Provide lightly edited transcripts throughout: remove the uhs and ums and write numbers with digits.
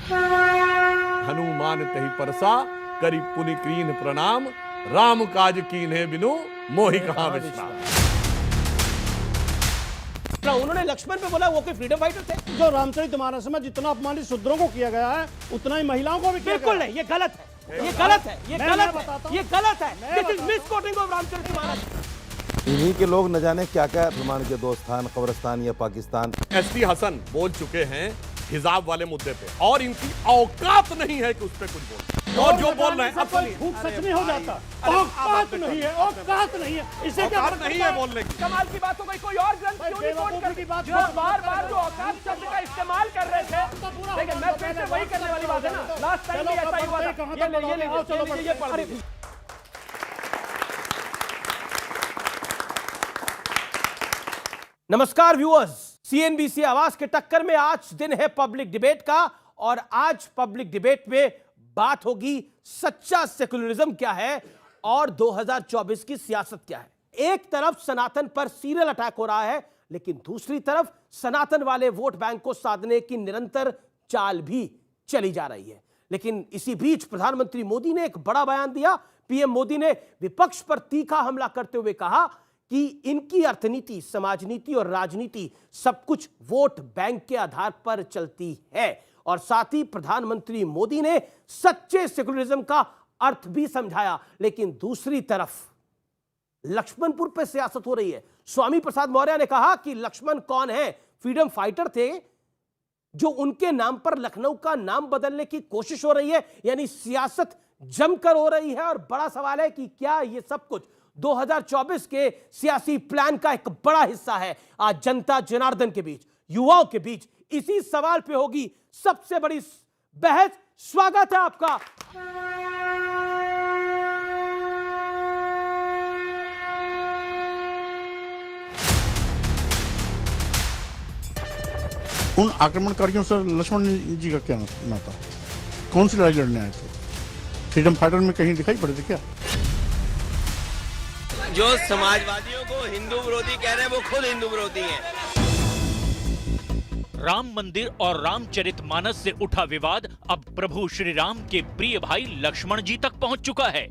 हनुमान तहि परसा करी पुनि कीन प्रणाम, राम काज कीन्हे बिनु मोहि कहां विश्राम। उन्होंने लक्ष्मण पे बोला वो कोई फ्रीडम फाइटर थे? जो रामचरितमानस में जितना अपमानित शूद्रों को किया गया है उतना ही महिलाओं को भी किया बिल्कुल गया। नहीं, ये गलत है, ये गलत है, ये गलत बताता है, हूं। ये गलत है। This is misquoting of Ramcharitmanas. इन्हीं के लोग न जाने क्या क्या मुसलमान के दोस्तान, कब्रिस्तान या पाकिस्तान। एसटी हसन बोल चुके हैं हिजाब वाले मुद्दे पे, और इनकी औकात नहीं है कि उस पे कुछ बोल, और जो बोल रहे हैं अब सुनिए। भूख सच नहीं हो जाता। औकात नहीं है, औकात नहीं है, इसे क्या औकात नहीं है बोलने की। कमाल की बात हो गई, कोई और ग्रंथ क्यों नहीं कोट कर की बात जो बार-बार जो औकात शब्द का इस्तेमाल कर रहे थे। लेकिन मैं फिर से वही करने वाली बात है ना, लास्ट टाइम भी ऐसा ही हुआ था। ये पढ़ लीजिए। नमस्कार व्यूअर्स, सीएनबीसी आवाज के टक्कर में आज दिन है पब्लिक डिबेट का, और आज पब्लिक डिबेट में बात होगी सच्चा सेकुलरिज्म क्या है और 2024 की सियासत क्या है। एक तरफ सनातन पर सीरियल अटैक हो रहा है, लेकिन दूसरी तरफ सनातन वाले वोट बैंक को साधने की निरंतर चाल भी चली जा रही है। लेकिन इसी बीच प्रधानमंत्री मोदी ने एक बड़ा बयान दिया। पीएम मोदी ने विपक्ष पर तीखा हमला करते हुए कहा कि इनकी अर्थनीति, समाजनीति और राजनीति सब कुछ वोट बैंक के आधार पर चलती है। और साथ ही प्रधानमंत्री मोदी ने सच्चे सेकुलरिज्म का अर्थ भी समझाया। लेकिन दूसरी तरफ लक्ष्मणपुर पे सियासत हो रही है। स्वामी प्रसाद मौर्य ने कहा कि लक्ष्मण कौन है? फ्रीडम फाइटर थे जो उनके नाम पर लखनऊ का नाम बदलने की कोशिश हो रही है। यानी सियासत जमकर हो रही है, और बड़ा सवाल है कि क्या ये सब कुछ 2024 के सियासी प्लान का एक बड़ा हिस्सा है। आज जनता जनार्दन के बीच, युवाओं के बीच इसी सवाल पे होगी सबसे बड़ी बहस। स्वागत है आपका। उन आक्रमणकारियों से लक्ष्मण जी का क्या नाता? कौन सी लड़ाई लड़ने आए थे? फ्रीडम फाइटर में कहीं दिखाई पड़े थे क्या? जो समाजवादियों को हिंदू विरोधी कह रहे हैं वो खुद हिंदू विरोधी हैं। राम मंदिर और रामचरितमानस से उठा विवाद अब प्रभु श्री राम के प्रिय भाई लक्ष्मण जी तक पहुंच चुका है।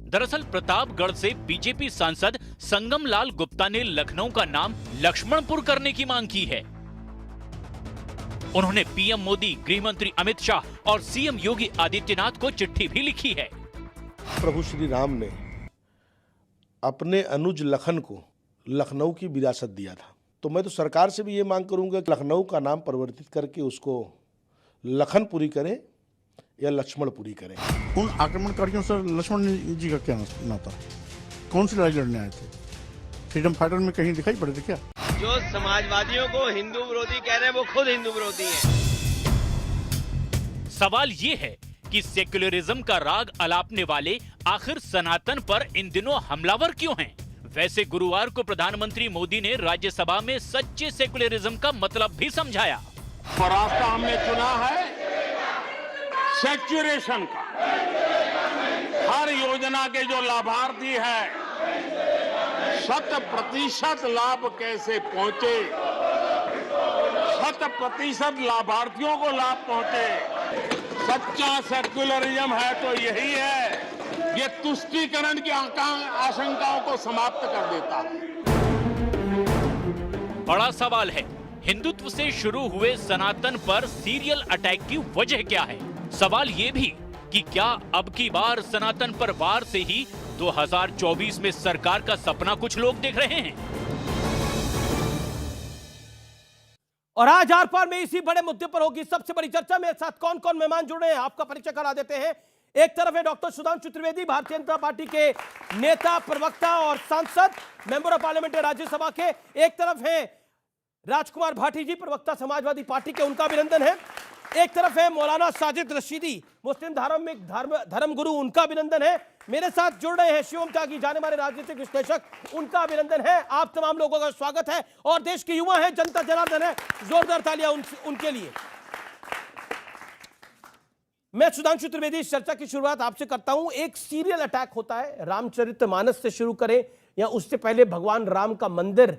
दरअसल प्रतापगढ़ से बीजेपी सांसद संगम लाल गुप्ता ने लखनऊ का नाम लक्ष्मणपुर करने की मांग की है। उन्होंने पीएम मोदी, गृह मंत्री अमित शाह और सीएम योगी आदित्यनाथ को चिट्ठी भी लिखी है। प्रभु श्री राम ने अपने अनुज लखन को लखनऊ की विरासत दिया था, तो मैं तो सरकार से भी ये मांग करूंगा कि लखनऊ का नाम परिवर्तित करके उसको लखनपुरी करें या लक्ष्मणपुरी करें। उन आक्रमणकारियों से लक्ष्मण जी का क्या नाता? कौन सी लड़ाई लड़ने आए थे? फ्रीडम फाइटर में कहीं दिखाई पड़े थे क्या? जो समाजवादियों को हिंदू विरोधी कह रहे हैं वो खुद हिंदू विरोधी हैं। सवाल ये है कि सेक्युलरिज्म का राग अलापने वाले आखिर सनातन पर इन दिनों हमलावर क्यों हैं? वैसे गुरुवार को प्रधानमंत्री मोदी ने राज्यसभा में सच्चे सेक्युलरिज्म का मतलब भी समझाया। रास्ता हमने चुना है सेक्युलेशन का। हर योजना के जो लाभार्थी है 100% लाभ कैसे पहुंचे, 100% लाभार्थियों को लाभ पहुंचे। सच्चा सेक्युलरिज्म है तो यही है, ये तुष्टीकरण की आशंकाओं को समाप्त कर देता है। बड़ा सवाल है, हिंदुत्व से शुरू हुए सनातन पर सीरियल अटैक की वजह क्या है? सवाल ये भी कि क्या अब की बार सनातन पर वार से ही 2024 में सरकार का सपना कुछ लोग देख रहे हैं? और आज आर पार में इसी बड़े मुद्दे पर होगी सबसे बड़ी चर्चा। मेरे साथ कौन कौन मेहमान जुड़ रहे हैं आपका परिचय करा देते हैं। एक तरफ है डॉक्टर सुधांशु त्रिवेदी, भारतीय जनता पार्टी के नेता, प्रवक्ता और सांसद, मेंबर ऑफ पार्लियामेंट राज्यसभा के। एक तरफ है राजकुमार भाटी जी, प्रवक्ता समाजवादी पार्टी के, उनका अभिनंदन है। एक तरफ है मौलाना साजिद रशीदी, मुस्लिम धर्म गुरु, उनका अभिनंदन है। मेरे साथ जुड़ रहे हैं शिवम त्यागी, जाने माने राजनीतिक विश्लेषक, उनका अभिनंदन है। आप तमाम लोगों का स्वागत है। और देश के युवा हैं, जनता जनार्दन है, जोरदार तालियां उनके लिए। मैं सुधांशु त्रिवेदी, इस चर्चा की शुरुआत आपसे करता हूं। एक सीरियल अटैक होता है, रामचरितमानस से शुरू करें या उससे पहले भगवान राम का मंदिर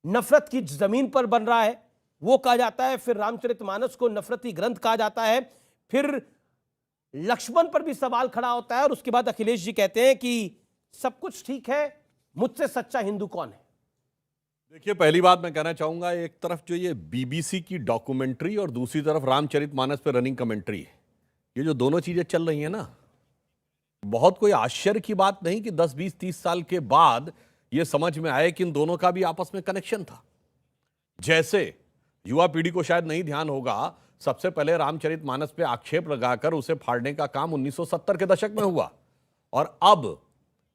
नफरत की जमीन पर बन रहा है, वो कहा जाता है, फिर रामचरितमानस को नफरती ग्रंथ कहा जाता है, फिर लक्ष्मण पर भी सवाल खड़ा होता है, और उसके बाद अखिलेश जी कहते हैं कि सब कुछ ठीक है, मुझसे सच्चा हिंदू कौन है। देखिए, पहली बात मैं कहना चाहूंगा, एक तरफ जो ये बीबीसी की डॉक्यूमेंट्री और दूसरी तरफ रामचरितमानस पे रनिंग कमेंट्री, ये जो दोनों चीजें चल रही हैं ना, बहुत कोई आश्चर्य की बात नहीं कि 10, 20, 30 साल के बाद ये समझ में आए कि इन दोनों का भी आपस में कनेक्शन था। जैसे युवा पीढ़ी को शायद नहीं ध्यान होगा, सबसे पहले रामचरितमानस पे आक्षेप लगाकर उसे फाड़ने का काम 1970 के दशक में हुआ, और अब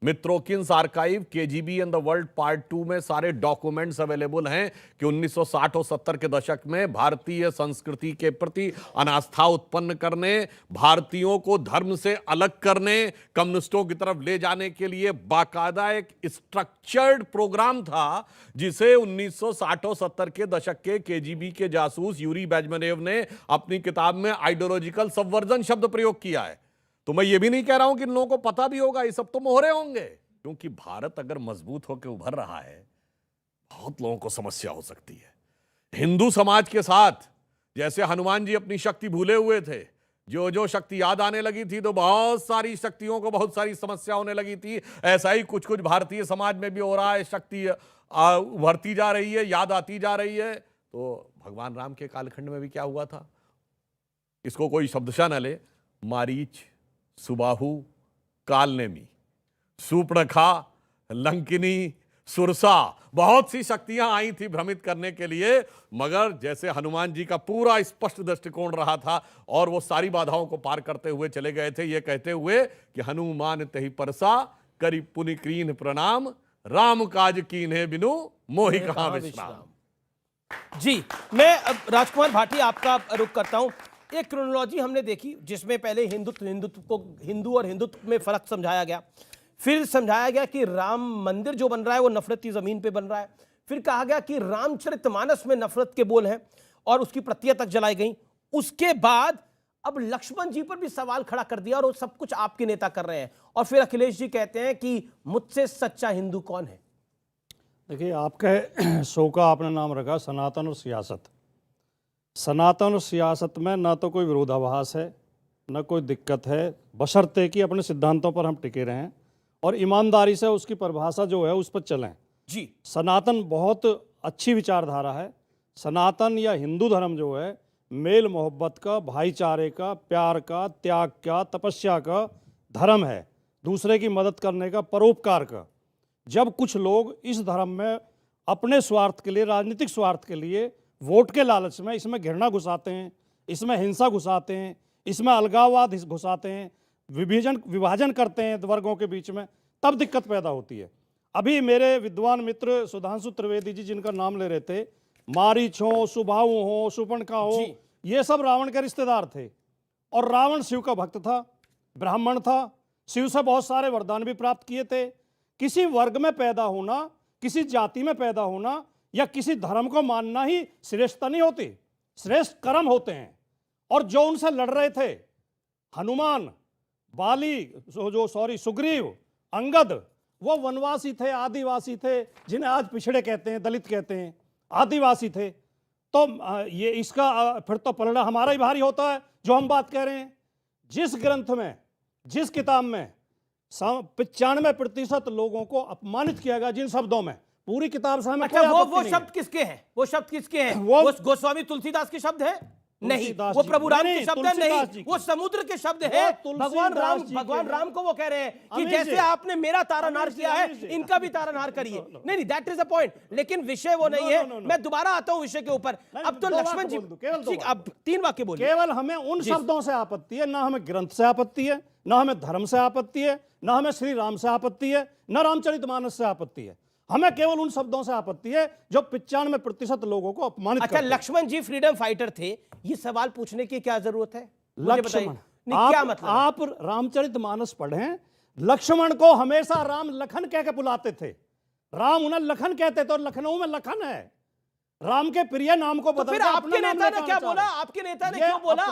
Mitrokhin's archive, KGB and the world part 2 में सारे डॉक्यूमेंट्स अवेलेबल हैं कि 1960 और 70 के दशक में भारतीय संस्कृति के प्रति अनास्था उत्पन्न करने, भारतीयों को धर्म से अलग करने, कम्युनिस्टों की तरफ ले जाने के लिए बाकायदा एक स्ट्रक्चर्ड प्रोग्राम था, जिसे 1960 और 70 के दशक के केजीबी के जासूस यूरी बेजमेनेव ने अपनी किताब में आइडियोलॉजिकल सबवर्जन शब्द प्रयोग किया है। तो मैं ये भी नहीं कह रहा हूं कि इन लोगों को पता भी होगा, ये सब तो मोहरे होंगे, क्योंकि भारत अगर मजबूत होकर उभर रहा है, बहुत लोगों को समस्या हो सकती है। हिंदू समाज के साथ जैसे हनुमान जी अपनी शक्ति भूले हुए थे, जो जो शक्ति याद आने लगी थी तो बहुत सारी शक्तियों को बहुत सारी समस्या होने लगी थी, ऐसा ही कुछ कुछ भारतीय समाज में भी हो रहा है। शक्ति उभरती जा रही है, याद आती जा रही है। तो भगवान राम के कालखंड में भी क्या हुआ था, इसको कोई शब्दशः न ले, मारीच, सुबाहु, कालनेमी, सूर्पणखा, लंकिनी, सुरसा, बहुत सी शक्तियां आई थी भ्रमित करने के लिए, मगर जैसे हनुमान जी का पूरा स्पष्ट दृष्टिकोण रहा था और वो सारी बाधाओं को पार करते हुए चले गए थे, ये कहते हुए कि हनुमान तहि परसा करी पुनि कीन्ह प्रणाम, राम काज कीन्हे बिनु मोहि कहां विश्राम। जी, मैं अब राजकुमार भाटी आपका रुख करता हूं। एक क्रोनोलॉजी हमने देखी जिसमें पहले हिंदुत्व को, हिंदू और हिंदुत्व में फर्क समझाया गया, फिर समझाया गया कि राम मंदिर जो बन रहा है वो नफरती जमीन पे बन रहा है, फिर कहा गया कि रामचरितमानस में नफरत के बोल हैं और उसकी प्रतियां तक जलाई गई। उसके बाद अब लक्ष्मण जी पर भी सवाल खड़ा कर दिया और वो सब कुछ आपके नेता कर रहे हैं, और फिर अखिलेश जी कहते हैं कि मुझसे सच्चा हिंदू कौन है। देखिए, आपके शो का आपने नाम रखा सनातन और सियासत। सनातन और सियासत में ना तो कोई विरोधाभास है, ना कोई दिक्कत है, बशर्ते कि अपने सिद्धांतों पर हम टिके रहें और ईमानदारी से उसकी परिभाषा जो है उस पर चलें। जी, सनातन बहुत अच्छी विचारधारा है। सनातन या हिंदू धर्म जो है मेल मोहब्बत का, भाईचारे का, प्यार का, त्याग का, तपस्या का धर्म है, दूसरे की मदद करने का, परोपकार का। जब कुछ लोग इस धर्म में अपने स्वार्थ के लिए, राजनीतिक स्वार्थ के लिए, वोट के लालच में इसमें घृणा घुसाते हैं, इसमें हिंसा घुसाते हैं, इसमें अलगाववाद घुसाते हैं, विभाजन करते हैं वर्गों के बीच में, तब दिक्कत पैदा होती है। अभी मेरे विद्वान मित्र सुधांशु त्रिवेदी जी जिनका नाम ले रहे थे, मारीच हो, सुबाहु हो, सुपर्णखा हो, ये सब रावण के रिश्तेदार थे, और रावण शिव का भक्त था, ब्राह्मण था, शिव से बहुत सारे वरदान भी प्राप्त किए थे। किसी वर्ग में पैदा होना, किसी जाति में पैदा होना या किसी धर्म को मानना ही श्रेष्ठता नहीं होती, श्रेष्ठ कर्म होते हैं। और जो उनसे लड़ रहे थे, हनुमान, सुग्रीव, अंगद, वो वनवासी थे, आदिवासी थे, जिन्हें आज पिछड़े कहते हैं, दलित कहते हैं, आदिवासी थे। तो ये इसका फिर तो पलड़ा हमारा ही भारी होता है जो हम बात कह रहे हैं। जिस ग्रंथ में, जिस किताब में 95% लोगों को अपमानित किया गया, जिन शब्दों में, पूरी किताब से हमें अच्छा, वो शब्द किसके हैं? वो शब्द किसके हैं? वो गोस्वामी तुलसीदास के शब्द हैं? नहीं, वो प्रभु राम के शब्द हैं? नहीं, वो समुद्र के शब्द हैं। भगवान राम को वो कह रहे हैं कि जैसे आपने मेरा तारनहार किया है, इनका भी तारनहार करिए। नहीं, दैट इज द पॉइंट, लेकिन विषय वो नहीं है। मैं दोबारा आता हूं विषय के ऊपर। अब तो लक्ष्मण जी, अब 3 वाक्य बोलिए। केवल हमें उन शब्दों से आपत्ति है, ना हमें ग्रंथ से आपत्ति है, ना हमें धर्म से आपत्ति है, ना हमें श्री राम से आपत्ति है, ना रामचरितमानस से आपत्ति है। हमें केवल उन शब्दों से आपत्ति है जो 95% लोगों को अपमानित करते हैं। लक्ष्मण जी फ्रीडम फाइटर थे, ये सवाल पूछने की क्या जरूरत है? लक्ष्मण, क्या मतलब? आप रामचरितमानस पढ़ें, लक्ष्मण को हमेशा राम लखन कह के बुलाते थे। राम उन्हें लखन कहते थे और लखनऊ में लखन है। राम के प्रिय नाम को बदल, फिर आपके नेता ने क्या बोला? आपके नेता ने क्यों बोला?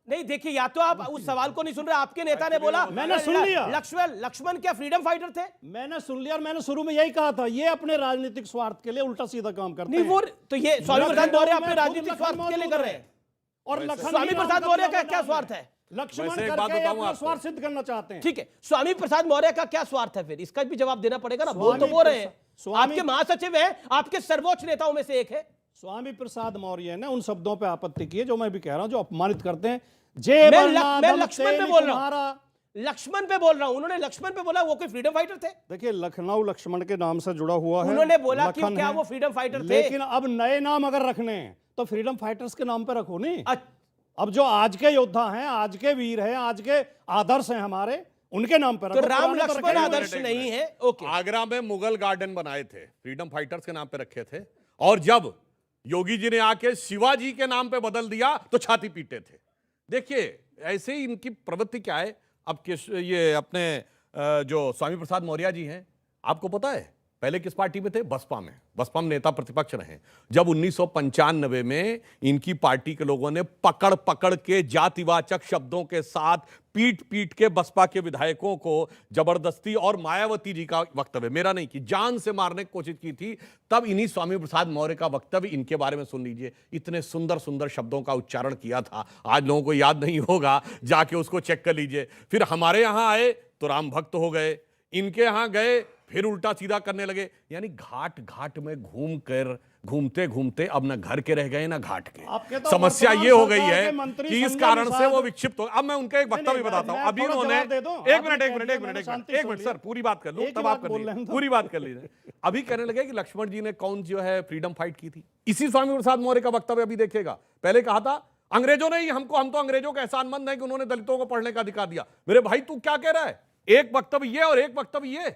नहीं देखिए, या तो आप उस सवाल को नहीं सुन रहे, आपके नेता ने बोला मैंने सुन लिया। लक्ष्मण क्या फ्रीडम फाइटर थे? मैंने सुन लिया और मैंने शुरू में यही कहा था, ये अपने राजनीतिक स्वार्थ के लिए उल्टा सीधा काम करते नहीं हैं। वो तो ये स्वामी प्रसाद मौर्य अपने खुद राजनीतिक लखन स्वार्थ के लिए मौजूद कर रहे हैं। और लखन स्वामी प्रसाद मौर्य का क्या स्वार्थ है? लक्ष्मण वैसे एक बात करके बताऊं अपना आपको। स्वार्थ सिद्ध करना चाहते हैं। ठीक है, स्वामी प्रसाद मौर्य का क्या स्वार्थ है फिर? इसका भी जवाब देना पड़ेगा ना। बोल तो स्वामी वो रहे हैं, स्वामी- आपके महासचिव हैं, आपके सर्वोच्च नेताओं में से एक है। स्वामी प्रसाद मौर्य ने उन शब्दों पे आपत्ति की है जो मैं भी कह रहा हूं, जो अपमानित करते हैं। मैं लक्ष्मण पे बोल रहा हूं, लक्ष्मण पे बोल रहा हूं। उन्होंने लक्ष्मण पे बोला वो कोई फ्रीडम फाइटर थे? देखिए, लखनऊ लक्ष्मण के नाम से जुड़ा हुआ है। उन्होंने बोला कि लखन क्या है। वो फ्रीडम फाइटर थे? लेकिन अब नए नाम अगर रखने हैं तो फ्रीडम फाइटर्स के नाम पे रखो नहीं। अब जो आज के योद्धा हैं, आज के वीर हैं, आज के आदर्श हैं हमारे, उनके नाम पे तो रखो। राम पुराने तो लक्ष्मण रखे ही आदर्श नहीं। नहीं है। ओके, आगरा में मुगल गार्डन बनाए थे, फ्रीडम फाइटर्स के नाम पे रखे थे, और जब योगी जी ने आके शिवाजी के नाम पे बदल दिया तो छाती पीटे थे। देखिए ऐसे ही इनकी प्रवृत्ति क्या है। अब ये अपने जो स्वामी प्रसाद मौर्य जी हैं, आपको पता है पहले किस पार्टी में थे? बसपा में। बसपा में नेता प्रतिपक्ष रहे। जब 1995 में इनकी पार्टी के लोगों ने पकड़ पकड़ के जातिवाचक शब्दों के साथ पीट पीट के बसपा के विधायकों को जबरदस्ती, और मायावती जी का वक्तव्य, मेरा नहीं, कि जान से मारने की कोशिश की थी, तब इन्हीं स्वामी प्रसाद मौर्य का वक्तव्य इनके बारे में सुन लीजिए। इतने सुंदर सुंदर शब्दों का उच्चारण किया था, आज लोगों को याद नहीं होगा, जाके उसको चेक कर लीजिए। फिर हमारे यहां आए तो राम भक्त हो गए, इनके यहां गए फिर उल्टा सीधा करने लगे। यानी घाट घाट में घूमते घूमते अब ना घर के रह गए ना घाट के। तो समस्या ये हो गई है कि इस कारण से वो निषाद- विक्षिप्त हो। अब मैं उनका एक वक्तव्य बताता हूं। अभी उन्होंने एक मिनट सर, पूरी बात कर लूं तब आप कर लीजिए, पूरी बात कर लीजिए। अभी कहने लगे कि लक्ष्मण जी ने कौन जो है फ्रीडम फाइट की थी। इसी स्वामी प्रसाद मौर्य का वक्तव्य अभी देखिएगा। पहले कहा था अंग्रेजों ने ही हमको, हम तो अंग्रेजों का एहसानमंद है कि उन्होंने दलितों को पढ़ने का अधिकार दिया। मेरे भाई तू क्या कह रहा है? एक वक्तव्य ये और एक वक्तव्य ये,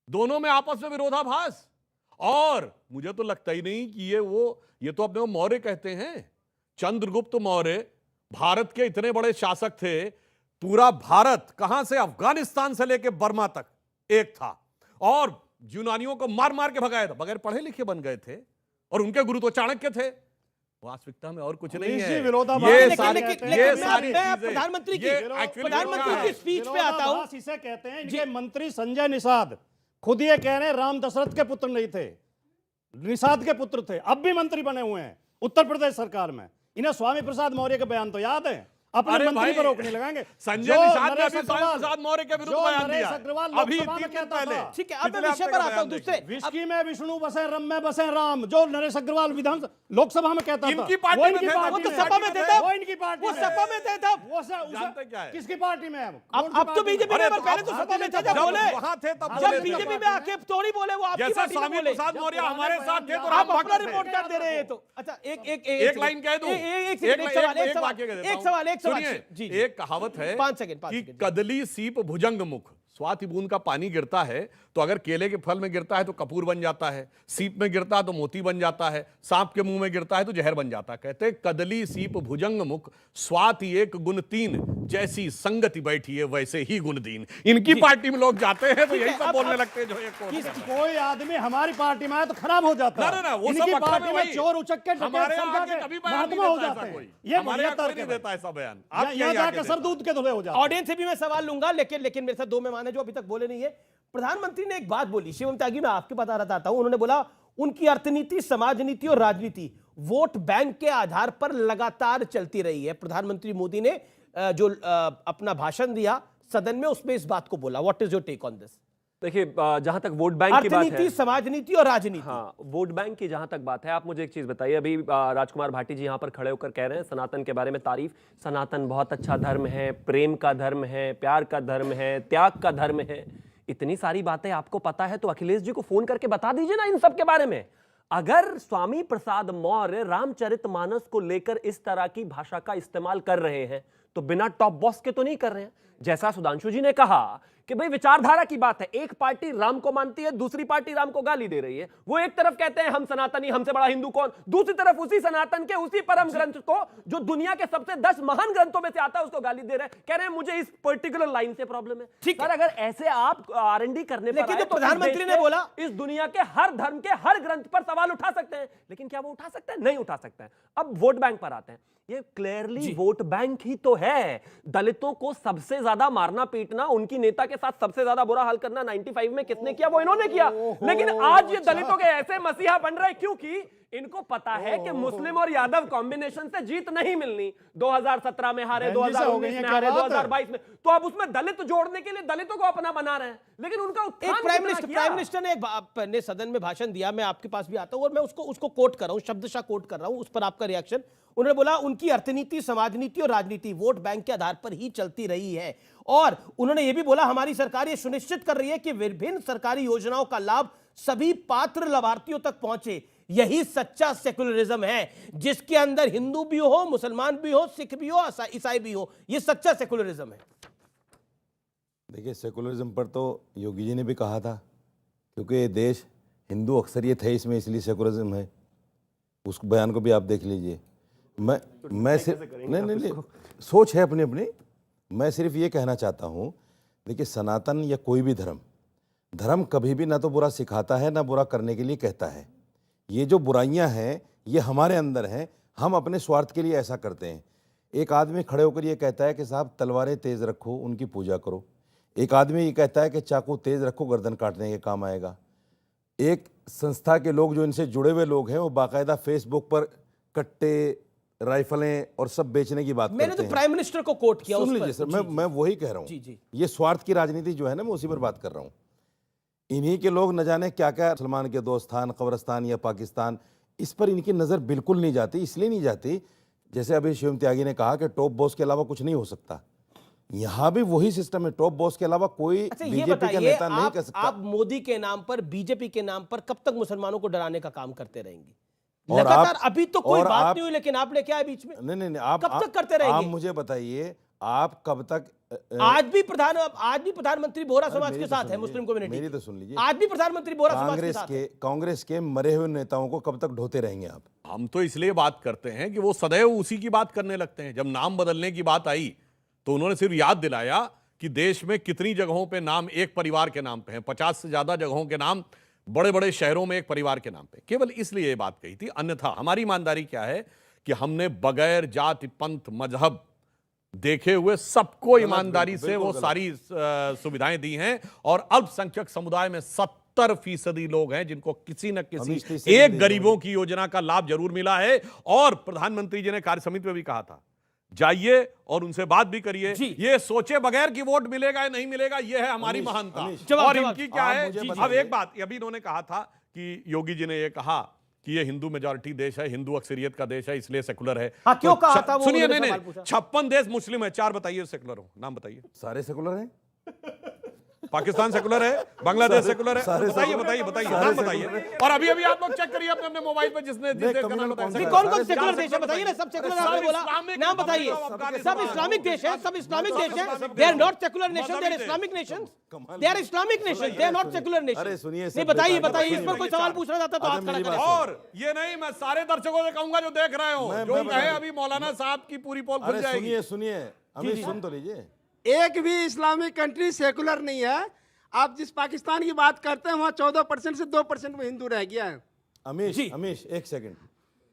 दोनों में आपस में विरोधाभास। और मुझे तो लगता ही नहीं कि ये तो अपने को मौर्य कहते हैं। चंद्रगुप्त मौर्य भारत के इतने बड़े शासक थे। पूरा भारत कहां से, अफगानिस्तान से लेकर बर्मा तक एक था, और यूनानियों को मार मार के भगाया था। बगैर पढ़े लिखे बन गए थे, और उनके गुरु तो चाणक्य थे। वास्तविकता में और कुछ नहीं है। ये सारी प्रधानमंत्री की स्पीच पे आता हूं। इसे कहते हैं, इनके मंत्री संजय निषाद खुद ये कह रहे हैं राम दशरथ के पुत्र नहीं थे, निषाद के पुत्र थे, अब भी मंत्री बने हुए हैं उत्तर प्रदेश सरकार में। इन्हें स्वामी प्रसाद मौर्य के बयान तो याद है, अपने मंत्री पर रोकने लगाएंगे। संजय निषाद ने अभी स्वामी प्रसाद मौर्य के विरुद्ध बयान दिया अभी 3 दिन पहले। ठीक है, अब मैं विषय पर आता हूं। दूसरे विस्की में विष्णु बसे, रम में बसे राम, जो नरेश अग्रवाल विधान लोकसभा में कहता था, इनकी पार्टी वो में इनकी थे, पार्टी वो तो में सपा में थे तब, वो इनकी पार्टी वो में सपा में थे तब। वो जानते क्या है? किसकी पार्टी में है? अब तो बीजेपी में, पहले तो सपा में थे जब बोले, वहां थे तब जब बीजेपी में आके तो नहीं बोले, वो आपकी जैसे पार्टी में स्वामी बोले। प्रसाद मौर्य हमारे साथ थे तो आप राम अपना भक्त रिपोर्ट थे। कार्ड दे रहे हैं तो। अच्छा, एक लाइन कह दूं, एक कहावत है 5 सेकंड कि कदली सीप भुजंग मुख, स्वाति बूंद का पानी गिरता है तो अगर केले के फल में गिरता है तो कपूर बन जाता है, सीप में गिरता है तो मोती बन जाता है, सांप के मुंह में गिरता है तो जहर बन जाता है। कहते हैं कदली सीप भुजंग मुख, स्वाति एक गुण तीन, जैसी संगति बैठी है वैसे ही गुण दीन। इनकी पार्टी में लोग जाते हैं तो यही सब बोलने लगते हैं जो एक कोई आदमी हमारी पार्टी में आए तो खराब हो जाता है। ना, वो इनकी सब पार्टी में वही। चोर उचक्के हमारे यहाँ आके कभी बयान नहीं महात्मा हो देता जाते ऐसा हैं। कोई। ये हमारे यहाँ कोई नहीं देता ऐसा बयान। आप यहाँ जाके सर दूध के धुले हो जाते हैं। ऑडियंस से भी मैं सवाल लूंगा, लेकिन मेरे साथ 2 मेहमान हैं जो अभी तक बोले नहीं है। प्रधानमंत्री ने एक बात बोली, शिवम त्यागी, मैं आपके पास आता हूं। उन्होंने बोला उनकी अर्थनीति, समाज नीति और राजनीति वोट बैंक के आधार पर लगातार चलती रही है। प्रधानमंत्री मोदी ने जो अपना भाषण दिया सदन में, उसमें इस बात को बोला। What is your take on this? देखिए, जहां तक वोट बैंक की बात है, अर्थनीति, समाज नीति और राजनीति, हाँ, वोट बैंक की जहां तक बात है, आप मुझे एक चीज बताइए। अभी राजकुमार भाटी जी यहां पर खड़े होकर कह रहे हैं सनातन के बारे में तारीफ, सनातन बहुत अच्छा धर्म है, प्रेम का धर्म है, प्यार का धर्म है, त्याग का धर्म है। इतनी सारी बातें आपको पता है तो अखिलेश जी को फोन करके बता दीजिए ना इन सब के बारे में। अगर स्वामी प्रसाद मौर्य रामचरितमानस को लेकर इस तरह की भाषा का इस्तेमाल कर रहे हैं तो बिना टॉप बॉस के तो नहीं कर रहे हैं। जैसा सुधांशु जी ने कहा कि भाई विचारधारा की बात है, एक पार्टी राम को मानती है, दूसरी पार्टी राम को गाली दे रही है। वो एक तरफ कहते हैं हम सनातनी, हमसे बड़ा हिंदू कौन, दूसरी तरफ उसी सनातन के उसी परम ग्रंथ को जो दुनिया के सबसे 10 महान ग्रंथों में से आता है उसको गाली दे रहे हैं, कह रहे हैं मुझे इस पर्टिकुलर लाइन से प्रॉब्लम है। सर, अगर ऐसे आप R&D करने लेकिन पर जो प्रधानमंत्री ने बोला, इस दुनिया के हर धर्म के हर ग्रंथ पर सवाल उठा सकते हैं, लेकिन क्या वो उठा सकते हैं? नहीं उठा सकते हैं। अब वोट बैंक पर आते हैं। ये क्लियरली वोट बैंक ही तो है। दलितों को सबसे ज्यादा मारना पीटना, उनकी नेता के साथ सबसे ज्यादा बुरा हाल करना 95 में किसने किया? वो इन्होंने किया। लेकिन आज ये दलितों के ऐसे मसीहा बन रहे क्योंकि इनको पता है कि मुस्लिम और यादव कॉम्बिनेशन से जीत नहीं मिलनी। 2017 में हारे, 2019 में हारे, 2022 में, तो अब उसमें दलित जोड़ने के लिए दलितों को अपना बना रहे हैं। लेकिन उनका एक प्राइम मिनिस्टर ने सदन में भाषण दिया, मैं आपके पास भी आता हूं और मैं उसको कोट कर रहा हूं, शब्दशः कोट कर रहा हूं, उस पर आपका रिएक्शन। उन्होंने बोला उनकी अर्थनीति, समाजनीति और राजनीति वोट बैंक के आधार पर ही चलती रही है। और उन्होंने यह भी बोला हमारी सरकार यह सुनिश्चित कर रही है कि विभिन्न सरकारी योजनाओं का लाभ सभी पात्र लाभार्थियों तक पहुंचे। यही सच्चा सेकुलरिज्म है, जिसके अंदर हिंदू भी हो, मुसलमान भी हो, सिख भी हो, ईसाई भी हो। यह सच्चा सेकुलरिज्म है। देखिए, सेकुलरिज्म पर तो योगी जी ने भी कहा था, क्योंकि ये देश हिंदू अक्सरियत है इसमें, इसलिए सेकुलरिज्म है। उस बयान को भी आप देख लीजिए। मैं सिर्फ नहीं, सोच है अपनी अपनी। मैं सिर्फ ये कहना चाहता हूँ, देखिए, सनातन या कोई भी धर्म कभी भी ना तो बुरा सिखाता है ना बुरा करने के लिए कहता है। ये जो बुराइयां हैं ये हमारे अंदर हैं, हम अपने स्वार्थ के लिए ऐसा करते हैं। एक आदमी खड़े होकर ये कहता है कि साहब तलवारें तेज़ रखो, उनकी पूजा करो। एक आदमी ये कहता है कि चाकू तेज़ रखो, गर्दन काटने के काम आएगा। एक संस्था के लोग जो इनसे जुड़े हुए लोग हैं वो बाकायदा फेसबुक पर कट्टे, राइफलें और सब बेचने की बात करते हैं। मैंने तो प्राइम मिनिस्टर को कोट किया। सुन लीजिए सर, मैं वही कह रहा हूँ। ये स्वार्थ की राजनीति जो है ना, मैं उसी पर बात कर रहा हूँ। इन्हीं के लोग न जाने क्या क्या, सलमान के दोस्तान, कब्रिस्तान या पाकिस्तान, इस पर इनकी नज़र बिल्कुल नहीं जाती। इसलिए नहीं जाती, जैसे अभी शिवम त्यागी ने कहा कि टॉप बॉस के अलावा कुछ नहीं हो सकता। यहाँ भी वही सिस्टम है, टॉप बॉस के अलावा कोई बीजेपी का नेता नहीं कर सकता। आप मोदी के नाम पर, बीजेपी के नाम पर कब तक मुसलमानों को डराने का काम करते रहेंगे? और लगातार अभी तो कोई बात नहीं हुई, लेकिन आपने क्या है बीच में? नहीं, आप कब तक करते रहेंगे? आप मुझे बताइए, आप कब तक? आज भी प्रधानमंत्री बोहरा समाज के साथ है, मुस्लिम कम्युनिटी। मेरी तो सुन लीजिए। आज भी प्रधानमंत्री बोहरा समाज के साथ है। कांग्रेस के मरे हुए नेताओं को कब तक ढोते रहेंगे आप? हम तो इसलिए बात करते हैं कि वो सदैव उसी की बात करने लगते हैं। जब नाम बदलने की बात आई तो उन्होंने सिर्फ याद दिलाया कि देश में कितनी जगहों पे नाम एक परिवार के नाम पे हैं। 50 से ज्यादा जगहों के नाम बड़े बड़े शहरों में एक परिवार के नाम पे। केवल इसलिए ये बात कही थी। अन्यथा हमारी ईमानदारी क्या है कि हमने बगैर जाति, पंथ, मजहब देखे हुए सबको ईमानदारी से वो सारी सुविधाएं दी हैं। और अल्पसंख्यक समुदाय में 70% लोग हैं जिनको किसी न किसी एक गरीबों की योजना का लाभ जरूर मिला है। और प्रधानमंत्री जी ने कार्य समिति में भी कहा था, जाइए और उनसे बात भी करिए। ये सोचे बगैर कि वोट मिलेगा या नहीं मिलेगा, ये है हमारी महानता। और इनकी क्या है? अब एक बात अभी इन्होंने कहा था कि योगी जी ने ये कहा कि ये हिंदू मेजॉरिटी देश है, हिंदू अक्सरियत का देश है, इसलिए सेकुलर है। हाँ, क्यों कहा था वो? सुनिए, नहीं 56 देश मुस्लिम है, 4 बताइए सेकुलर हो, नाम बताइए। सारे सेकुलर हैं। पाकिस्तान सेकुलर है, बांग्लादेश सेकुलर है। बताइए नाम बताइए। और अभी अभी आप लोग चेक करिए अपने मोबाइल पे, जिसने कौन कौन सेकुलर देश है बताइए ना। सब सेकुलर आपने बोला, नाम बताइए। सब इस्लामिक देश है, सब इस्लामिक देश है। They are not secular nation, they are Islamic nation. They are Islamic nation, they are not secular nation. अरे सुनिए, नहीं बताइए इस पर कोई सवाल पूछना चाहता तो हाथ खड़ा करें। और ये नहीं, मैं सारे दर्शकों से कहूंगा जो देख रहे हो, जो कहे अभी मौलाना साहब की पूरी पोल खुल जाएगी। सुनिए, अभी सुन तो लीजिए। एक भी इस्लामिक कंट्री सेकुलर नहीं है। आप जिस पाकिस्तान की बात करते हैं वहां 14% से 2% में हिंदू रह गया है। अमीश एक सेकंड,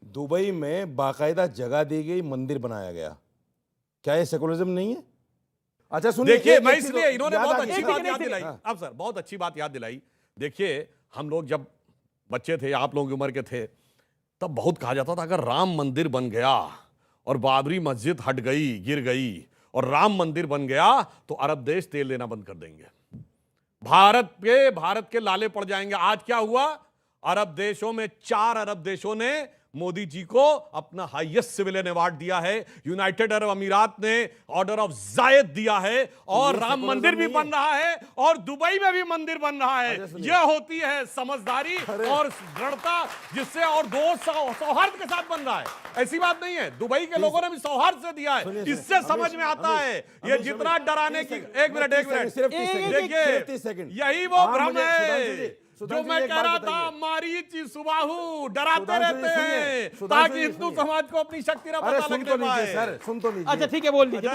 दुबई में बाकायदा जगह दी गई, मंदिर बनाया गया, क्या ये सेकुलरिज्म नहीं है? अच्छा सुनिए, देखिए, मैं इसलिए इन्होंने बहुत अच्छी बात याद दिलाई। अब सर बहुत अच्छी बात याद दिलाई। देखिए, हम लोग जब बच्चे थे, आप लोगों की उम्र के थे, तब बहुत कहा जाता था अगर राम मंदिर बन गया और बाबरी मस्जिद हट गई, गिर गई और राम मंदिर बन गया तो अरब देश तेल देना बंद कर देंगे, भारत के लाले पड़ जाएंगे। आज क्या हुआ? अरब देशों में 4 अरब देशों ने मोदी जी को अपना हाईएस्ट सिविलियन अवार्ड दिया है। यूनाइटेड अरब अमीरात ने ऑर्डर ऑफ जायद दिया है और राम मंदिर भी बन रहा है और दुबई में भी मंदिर बन रहा है। यह होती है समझदारी और दृढ़ता, जिससे और दोस्त सौहार्द के साथ बन रहा है। ऐसी बात नहीं है, दुबई के लोगों ने भी सौहार्द से दिया है। इससे समझ में आता है ये जितना डराने की। एक मिनट देखिए, यही वो भ्रम है जो मैं कह रहा था। मारीची सुबाहु डराते रहते हैं ताकि हिंदू समाज को अपनी शक्ति ना पता लगने पाए। सुन तो लीजिए। अच्छा ठीक है, बोल लीजिए।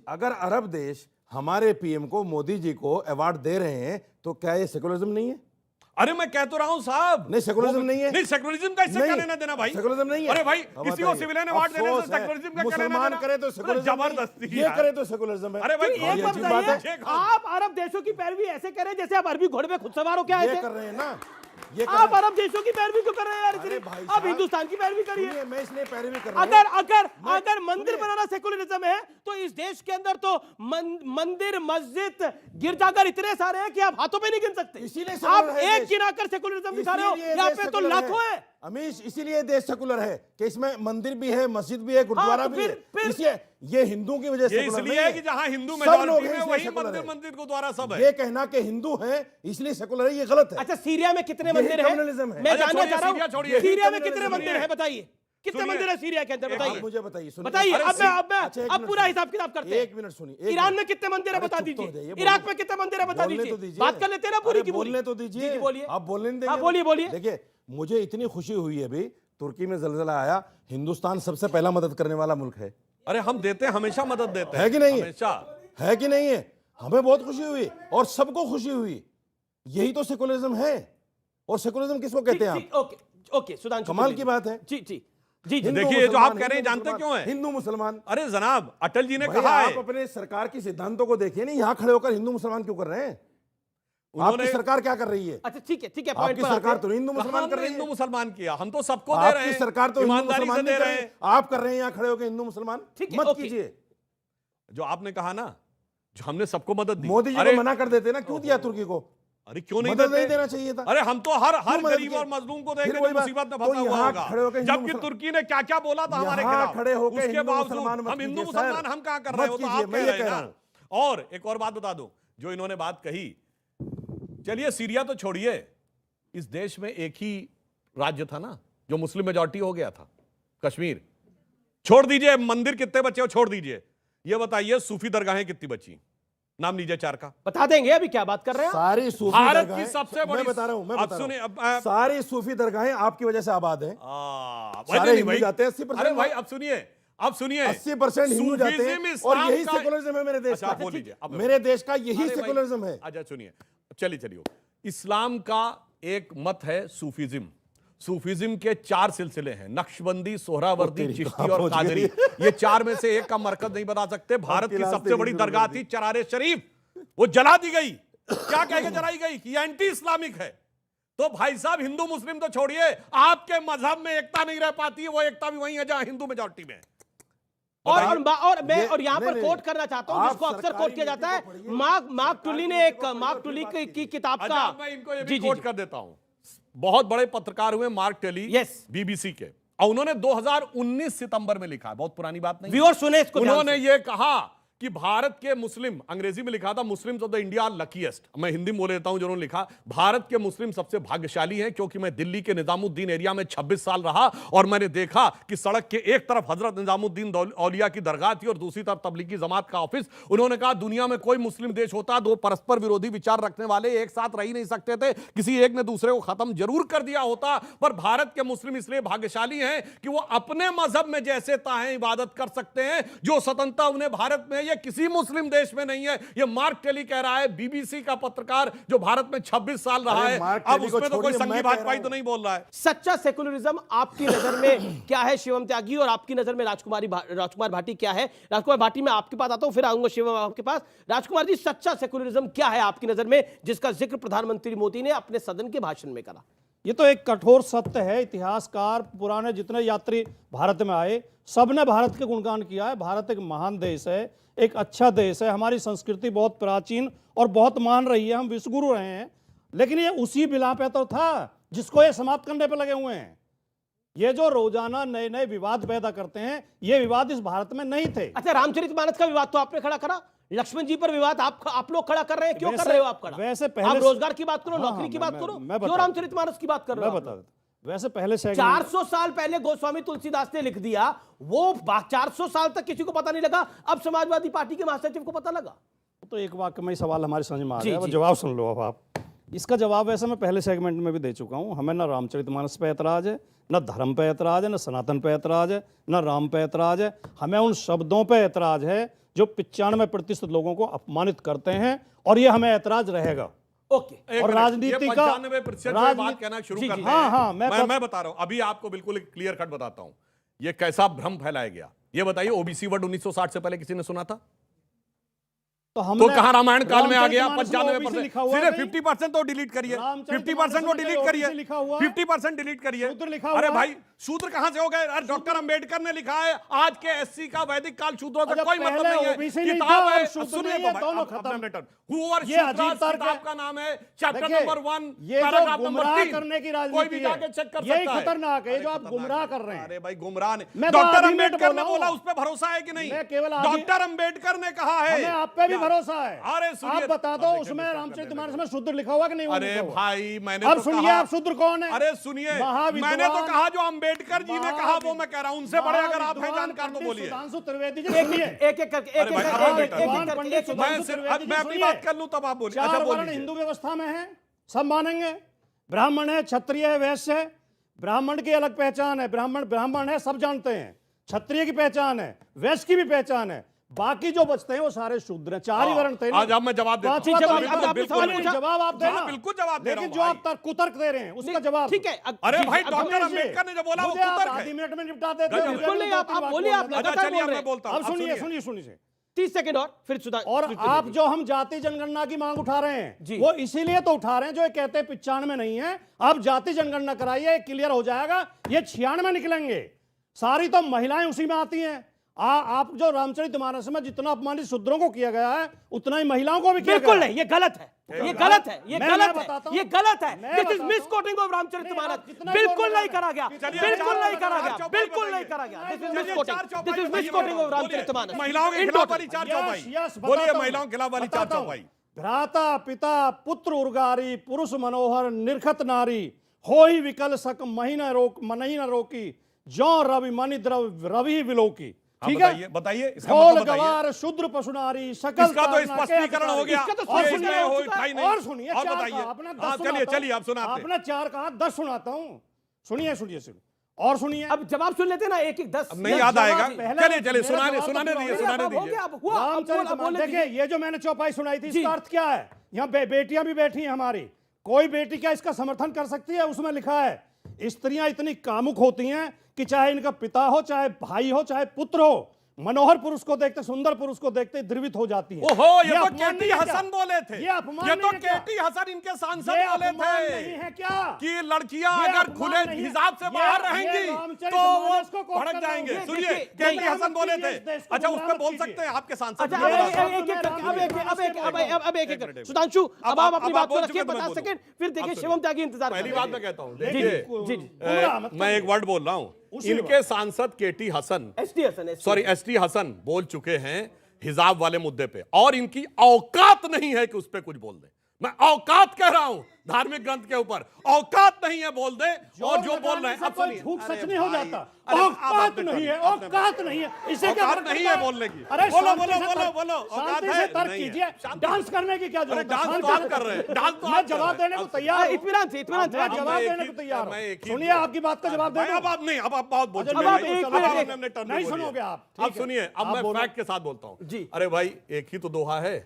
अगर अरब देश हमारे पीएम को, मोदी जी को अवार्ड दे रहे हैं तो क्या ये सेकुलरिज्म नहीं है? अरे मैं कह तो रहा हूँ साहब, नहीं सेकुलरिज्म नहीं है, नहीं सेकुलरिज्म का इससे क्या लेना देना भाई, सेकुलरिज्म नहीं है। अरे भाई अब किसी को बताइए, सिविलियन अवार्ड देने से सेकुलरिज्म का क्या लेना मुसलमान देना? करे तो सेकुलरिज्म, जबरदस्ती ये करे तो सेकुलरिज्म है। अरे भाई एक बात अजीब बात बताइए, है। आप अरब देशों की पैरवी ऐसे कर रहे हैं जैसे आप अरबी घोड़े पे खुद सवार हो क्या ये आए थे? कर रहे हैं ना, ये कर आप रहे हैं। अरब देशों की पैरवी क्यों कर रहे हैं यार? अरे इतनी? भाई आप साहब, हिंदुस्तान की पैरवी करिए। सुनिए, मैं इसलिए पैरवी कर रहा हूं। अगर मंदिर बनाना सेकुलरिज्म है तो इस देश के अंदर तो मंदिर, मस्जिद, गिरजाघर इतने सारे हैं कि आप हाथों पे नहीं गिन सकते। इसीलिए आप सेकुलर है एक देश। गिनाकर सेकुलरिज्म दिखा रहे हो, इसीलिए यहाँ देश पे तो सेकुलर लाखों है। अमीश, इसीलिए देश सेकुलर है कि इसमें मंदिर भी है, मस्जिद भी है, गुरुद्वारा तो भी है। फिर- इसलिए ये हिंदू की वजह से ये सेकुलर इसलिए नहीं है कि जहां हिंदू सब लोग मेजॉरिटी हैं, में इसलिए वही सेकुलर मंदिर है। मंदिर गुरुद्वारा सब है। ये कहना कि हिंदू हैं इसलिए सेकुलर है, ये गलत है। अच्छा, सीरिया में कितने यही मंदिर हैं? कम्युनलिज्म है। मैं अच्छा, जानना छोड़िए, चाह रहा सीरिया हूँ, छोड़िए। सीरिया में यही कितने मंदिर कम्युनलिज्म हैं बताइए? कितने सुनिए। मंदिर है सीरिया के अंदर बताइए? आप मुझे बताइए, सुनिए। बताइए। अरे अब एक अब मिनट पूरा सुनिए। हिसाब किताब करते हैं। एक मिनट सुनिए, एक ईरान मिनट। में कितने मंदिर है अरे बता चुप तो दीजिए। जाइए, इराक बोलने- में कितने मंदिर है बता बोलने दीजिए। तो दीजिए। बात कर लेते हैं ना पूरी अरे की पूरी। बोलने तो दीजिए। जी, बोलिए। आप बोलने नहीं देंगे। हाँ, बोलिए, बोलिए। देखिए, मुझे इतनी खुशी हुई है अभी, तुर्की में जलजला आया, हिंदुस्तान सबसे पहला मदद करने वाला मुल्क है। अरे हम देते हैं, हमेशा मदद देते हैं। है कि नहीं है? हमेशा। है कि नहीं है? हमें बहुत खुशी हुई और सबको खुशी हुई। यही तो सेकुलरिज्म है। और सेकुलरिज्म किसको कहते हैं आप? ओके ओके, सुधांशु कमाल बोलिए। की बात है। जी जी जी जी। हिंदू देखिए, ये जो मुसलमान, आप कह रहे हैं, हिंदू जानते मुसलमान, क्यों हैं? हिंदू मुसलमान। अरे जनाब, अटल जी ने भाई, कहा आप है, अपने सरकार की सिद्धांतों को देखिए, नहीं यहाँ खड़े होकर हिंदू मुसलमान क्यों कर रहे हैं? उन्होंने आपकी सरकार क्या कर रही है? अच्छा, ठीक है, ठीक है, पॉइंट आपकी पर आते सरकार हैं। तो हिंदू कहाँ मुसलमान कर हमने रही हिंदू है। मुसलमान किया? हम तो सबको दे रहे आपकी हैं, सरकार तो हिंदू ईमानदारी से मुसलमान दे नहीं कर रहे रही हैं। है। आप कर रहे हैं यहाँ खड़े होकर हिंदू मुसलमान। ठीक है, मत ओके। कीजिए। जो आपने कहा ना, जो हमने सबको मदद दी। मोदी जी अरे को मना कर देते ना, क्यों दिया तुर्की को? अरे क्यों नहीं मदद नहीं देते? देना चाहिए था। अरे हम तो हर क्यों मदद गरीब किया? और मजलूम को फिर देखें वही जो बात, मुसीबत में तो फंसा हुआ यहाँ होगा। खड़े होकर हिंदू जबकि मुसलमान- तुर्की ने क्या क्या बोला था हमारे यहाँ खिलाफ, खड़े होकर उसके हिंदू बावजूद मुसलमान मत हम हिंदू कीजिए, मुसलमान सर। हम कहाँ कर रहे मत हो? तो कीजिए, आप मैं कह ये रहे कह हैं रहा ना। और एक और बात बता दूं, जो इन्होंने बात कही, चलिए सीरिया तो छोड़िए, इस देश में एक ही राज्य था ना जो मुस्लिम मेजॉरिटी हो गया था, कश्मीर। छोड़ दीजिए मंदिर कितने बचे हो, छोड़ दीजिए। ये बताइए सूफी दरगाहें कितनी बची? नाम लीजिए चार का। बता देंगे, अभी क्या बात कर रहे हैं? सारी सूफी भारत दरगाहें, की सबसे बड़ी- मैं बता रहा हूं, मैं अब बता रहा सुनिए, हूं। अब सारी सूफी दरगाहें आपकी वजह से आबाद हैं। सारे सारे हिंदू जाते हैं, 80% अरे भाई अब सुनिए, 80% हिंदू जाते हैं, सूफीज़्म और इस्लाम यही का- सेकुलरिज्म है मेरे देश अच्छा, का। आप बोल लीजिए, आप बोल। मेरे देश का यही अरे भाई, सेकुलरिज्म है। अच्छा सुनिए, चलिए इस्लाम का एक मत है सूफीज्म। सूफीज्म के 4 सिलसिले हैं, नक्शबंदी, सोहरावर्दी, तेरी चिश्ती कहाँ और पहुंच कादरी। गई? ये 4 में से एक का मरकज नहीं बता सकते। भारत की क्लास सबसे तेरी बड़ी शुरू कर दरगाह दी। थी चरारे शरीफ, वो जला दी गई। क्या कह के जलाई गई? कि एंटी इस्लामिक है। तो भाई साहब, हिंदू मुस्लिम तो छोड़िए, आपके मजहब में एकता नहीं रह पाती है। वो एकता भी वही है जहां हिंदू मेजॉरिटी में है। मैं यहाँ पर नहीं, कोट करना चाहता हूँ आप जिसको अक्सर सरकारी कोट किया जाता है। नीति को पढ़िए। मार्क टुली ने एक मार्क टुली की किताब अच्छा, का, अब मैं इनको ये जी भी जी कोट जी। कर देता हूं। बहुत बड़े पत्रकार हुए मार्क टेली, Yes। बीबीसी के, और उन्होंने 2019 सितंबर में लिखा है, बहुत पुरानी बात नहीं। व्यूअर सुने इसको ध्यान उन्होंने से। ये कहा कि भारत के मुस्लिम, अंग्रेजी में लिखा था Muslims of the India luckiest, मैं हिंदी में बोल देता हूं जो उन्होंने लिखा, भारत के मुस्लिम सबसे भाग्यशाली हैं क्योंकि मैं दिल्ली के निजामुद्दीन एरिया में 26 साल रहा और मैंने देखा कि सड़क के एक तरफ हजरत निजामुद्दीन औलिया की दरगाह थी और दूसरी तरफ तबलीगी जमात का ऑफिस। उन्होंने कहा दुनिया में कोई मुस्लिम देश होता, दो परस्पर विरोधी विचार रखने वाले एक साथ रह ही नहीं सकते थे, किसी एक ने दूसरे को खत्म जरूर कर दिया होता, पर भारत के मुस्लिम इसलिए भाग्यशाली हैं कि वो अपने मजहब में जैसे चाहें इबादत कर सकते हैं। जो स्वतंत्रता उन्हें भारत में, ये किसी मुस्लिम देश में नहीं है। ये मार्क टेली कह रहा है, बीबीसी का पत्रकार जो भारत में 26 साल रहा अरे है। मार्क अब टेली को उसमें तो कोई छोड़िए, संघी मैं कह रहा भाजपाई हूं। तो नहीं बोल रहा है। सच्चा सेकुलरिज्म आपकी नजर में क्या है शिवम त्यागी, और आपकी नजर में राजकुमार भाटी क्या है? राजकुमार भाटी, मैं आपके पास आता हूं, फिर आऊंगा शिवम आपके पास। राजकुमार जी, सच्चा सेकुलरिज्म क्या है आपकी नजर में, जिसका जिक्र प्रधानमंत्री मोदी ने अपने सदन के भाषण में करा? ये तो एक कठोर सत्य है। इतिहासकार, पुराने जितने यात्री भारत में आए, सबने भारत के गुणगान किया है। भारत एक महान देश है, एक अच्छा देश है। हमारी संस्कृति बहुत प्राचीन और बहुत मान रही है, हम विश्वगुरु रहे हैं। लेकिन ये उसी बिला पे तो था जिसको ये समाप्त करने पे लगे हुए हैं। ये जो रोजाना नए नए विवाद पैदा करते हैं, ये विवाद इस भारत में नहीं थे। अच्छा, रामचरितमानस का विवाद तो आपने खड़ा करा, लक्ष्मण जी पर विवाद आप लोग खड़ा कर रहे हैं, क्यों कर रहे हो आप खड़ा? वैसे पहले आप रोजगार की बात करो, हाँ, नौकरी की बात मैं- करो, मैं क्यों बता- रामचरितमानस की बात कर रहे मैं हो? बता देता। वैसे पहले से 400 साल पहले गोस्वामी तुलसीदास ने लिख दिया, वो 400 साल तक किसी को पता नहीं लगा, अब समाजवादी पार्टी के महासचिव को पता लगा। तो एक वाक्य में ही सवाल हमारे समझ में आ जी, गया। अब जी। जवाब सुन लो। अब आप इसका जवाब वैसे मैं पहले सेगमेंट में भी दे चुका हूं। हमें ना रामचरितमानस पे ऐतराज है, न धर्म पे ऐतराज है, न सनातन पे ऐतराज है, न राम पे ऐतराज है। हमें उन शब्दों पे ऐतराज है जो 95% लोगों को अपमानित करते हैं, और ये हमें ऐतराज रहेगा। ओके। और राजनीति का 95% जो बात कहना शुरू जी, करते हाँ, हैं, हाँ, मैं बता रहा हूं, अभी आपको बिल्कुल क्लियर कट बताता हूं ये कैसा भ्रम फैलाया गया। ये बताइए, ओबीसी वर्ड 1960 से पहले किसी ने सुना था? तो कहां रामायण काल में आ गया 95%? सिर्फ 50% तो डिलीट करिए, 50% को डिलीट करिए, 50% डिलीट करिए। अरे भाई शूद्र कहां से हो गए? अरे डॉक्टर अंबेडकर ने लिखा है आज के एससी का वैदिक काल शूद्रों से कोई मतलब नहीं है। किताब है, सुनिए तो भाई, हुवर किताब का नाम है, चैप्टर नंबर 1 पैराग्राफ नंबर 3, कोई भी जाके चेक कर सकता है। यही खतरनाक है जो आप गुमराह कर रहे हैं। अरे भाई गुमराह नहीं, डॉक्टर अंबेडकर ने बोला, उस पर भरोसा है कि नहीं? डॉक्टर अंबेडकर ने कहा है, आप पे भी भरोसा है। अरे सुनिए, आप बता दो उसमें रामचरितमानस में शूद्र लिखा हुआ कि नहीं? अरे भाई मैंने अब तो सुनिए, कहा, आप शूद्र कौन है? अरे सुनिए, मैंने तो कहा जो अंबेडकर जी ने कहा वो मैं कह रहा हूं, उनसे बड़े अगर आप हैं जानकार तो बोलिए। सुधांशु त्रिवेदी जी, एक एक करके मैं अपनी बात कर लूं तब आप बोलिए। चार वर्ण हिंदू व्यवस्था में है, सब मानेंगे। ब्राह्मण है, क्षत्रिय है, वैश्य है। ब्राह्मण की अलग पहचान है, ब्राह्मण है, सब जानते हैं। क्षत्रिय की पहचान है, वैश्य की भी पहचान है। बाकी जो बचते हैं वो सारे शूद्र हैं। चार ही वर्ण थे। आज अब मैं जवाब देता हूं। जवाब आप देना, बिल्कुल जवाब दे रहा हूं। लेकिन जो आप कुतर्क दे रहे हैं उसका जवाब ठीक है। अरे भाई डॉक्टर अंबेडकर ने जो बोला वो कुतर्क है। 10 मिनट में निपटा देते हैं। बिल्कुल नहीं, आप बोलिए, आप लगातार बोल रहे हैं। बोलता हूं। अब सुनिए 30 सेकंड और फिर सुधा। और आप जो हम जाति जनगणना की मांग उठा रहे हैं वो इसीलिए तो उठा रहे हैं जो ये कहते हैं 95 नहीं है। आप जाति जनगणना कराइए, क्लियर हो जाएगा। ये 96 निकलेंगे। सारी तो महिलाएं उसी में आती हैं। आप जो रामचरितमानस में जितना अपमानित शूद्रों को किया गया है उतना ही महिलाओं को भी किया गया। बिल्कुल नहीं, ये गलत है, ये गलत है, ये गलत है, ये गलत है। This is misquoting of Ramcharitmanas. बिल्कुल नहीं करा गया, बिल्कुल नहीं करा गया, बिल्कुल नहीं करा गया। This is misquoting, this is misquoting of Ramcharitmanas. महिलाओं के खिलाफ वाली 4 चौपाई बोलिए, महिलाओं के खिलाफ वाली 4 चौपाई। भ्राता पिता पुत्र उर्गारी पुरुष मनोहर निरखत नारी होई विकल सक महीना रोक मनही न रोकी जो रवि मणि द्रव रवि विलोकी। ठीक है, बताइए गवार शूद्र पशुनारी सकल। इसका तो स्पष्टीकरण हो गया। और सुनिए, और बताइए। चलिए आप सुनाते हैं। अपना 4 कहा 10 सुनाता हूँ। सुनिए और सुनिए। अब जवाब सुन लेते ना, एक 10 नहीं याद आएगा। चलिए सुनाने दीजिए। देखिए ये जो मैंने चौपाई सुनाई थी इसका अर्थ क्या है? यहाँ बेटियां भी बैठी हैं हमारी। कोई बेटी क्या इसका समर्थन कर सकती है? उसमें लिखा है स्त्रियां इतनी कामुक होती हैं कि चाहे इनका पिता हो, चाहे भाई हो, चाहे पुत्र हो, मनोहर पुरुष को देखते, सुंदर पुरुष को देखते द्रवित हो जाती है। ओहो, ये तो केटी हसन बोले थे। ये तो केटी हसन इनके सांसद बोले थे नहीं है क्या कि लड़कियां अगर खुले हिसाब से बाहर रहेंगी तो वो भड़क जाएंगे। सुनिए, केटी हसन बोले थे। अच्छा, उस पर बोल सकते हैं आपके सांसद? अब एक सुधांशु, अब आप अपनी बात को रखिए 50 सेकंड, फिर देखिए शिवम त्यागी इंतजार। पहली बात मैं कहता हूं, देखिए मैं एक वर्ड बोल रहा हूं। इनके सांसद केटी हसन, एसटी हसन बोल चुके हैं हिजाब वाले मुद्दे पे, और इनकी औकात नहीं है कि उस पे कुछ बोल दे। मैं औकात कह रहा हूं, धार्मिक ग्रंथ के ऊपर औकात नहीं है बोल दे। और जो बोल रहे हैं अब सुनिए, झूठ सच नहीं हो जाता। औकात नहीं है, औकात नहीं है, इसे क्या औकात नहीं है बोलने की। अरे बोलो औकात है तर्क कीजिए। डांस करने की क्या जरूरत है? डांस तो आप कर रहे हैं, डांस तो मैं जवाब देने को तैयार। इत्मीनान से जवाब देने को तैयार। सुनिए आपकी बात का जवाब दे। अब आप नहीं, अब आप बहुत बोल चुके हैं, नहीं सुनोगे आप। अब सुनिए, अब मैं फैक्ट के साथ बोलता हूं। अरे भाई एक ही तो दोहा है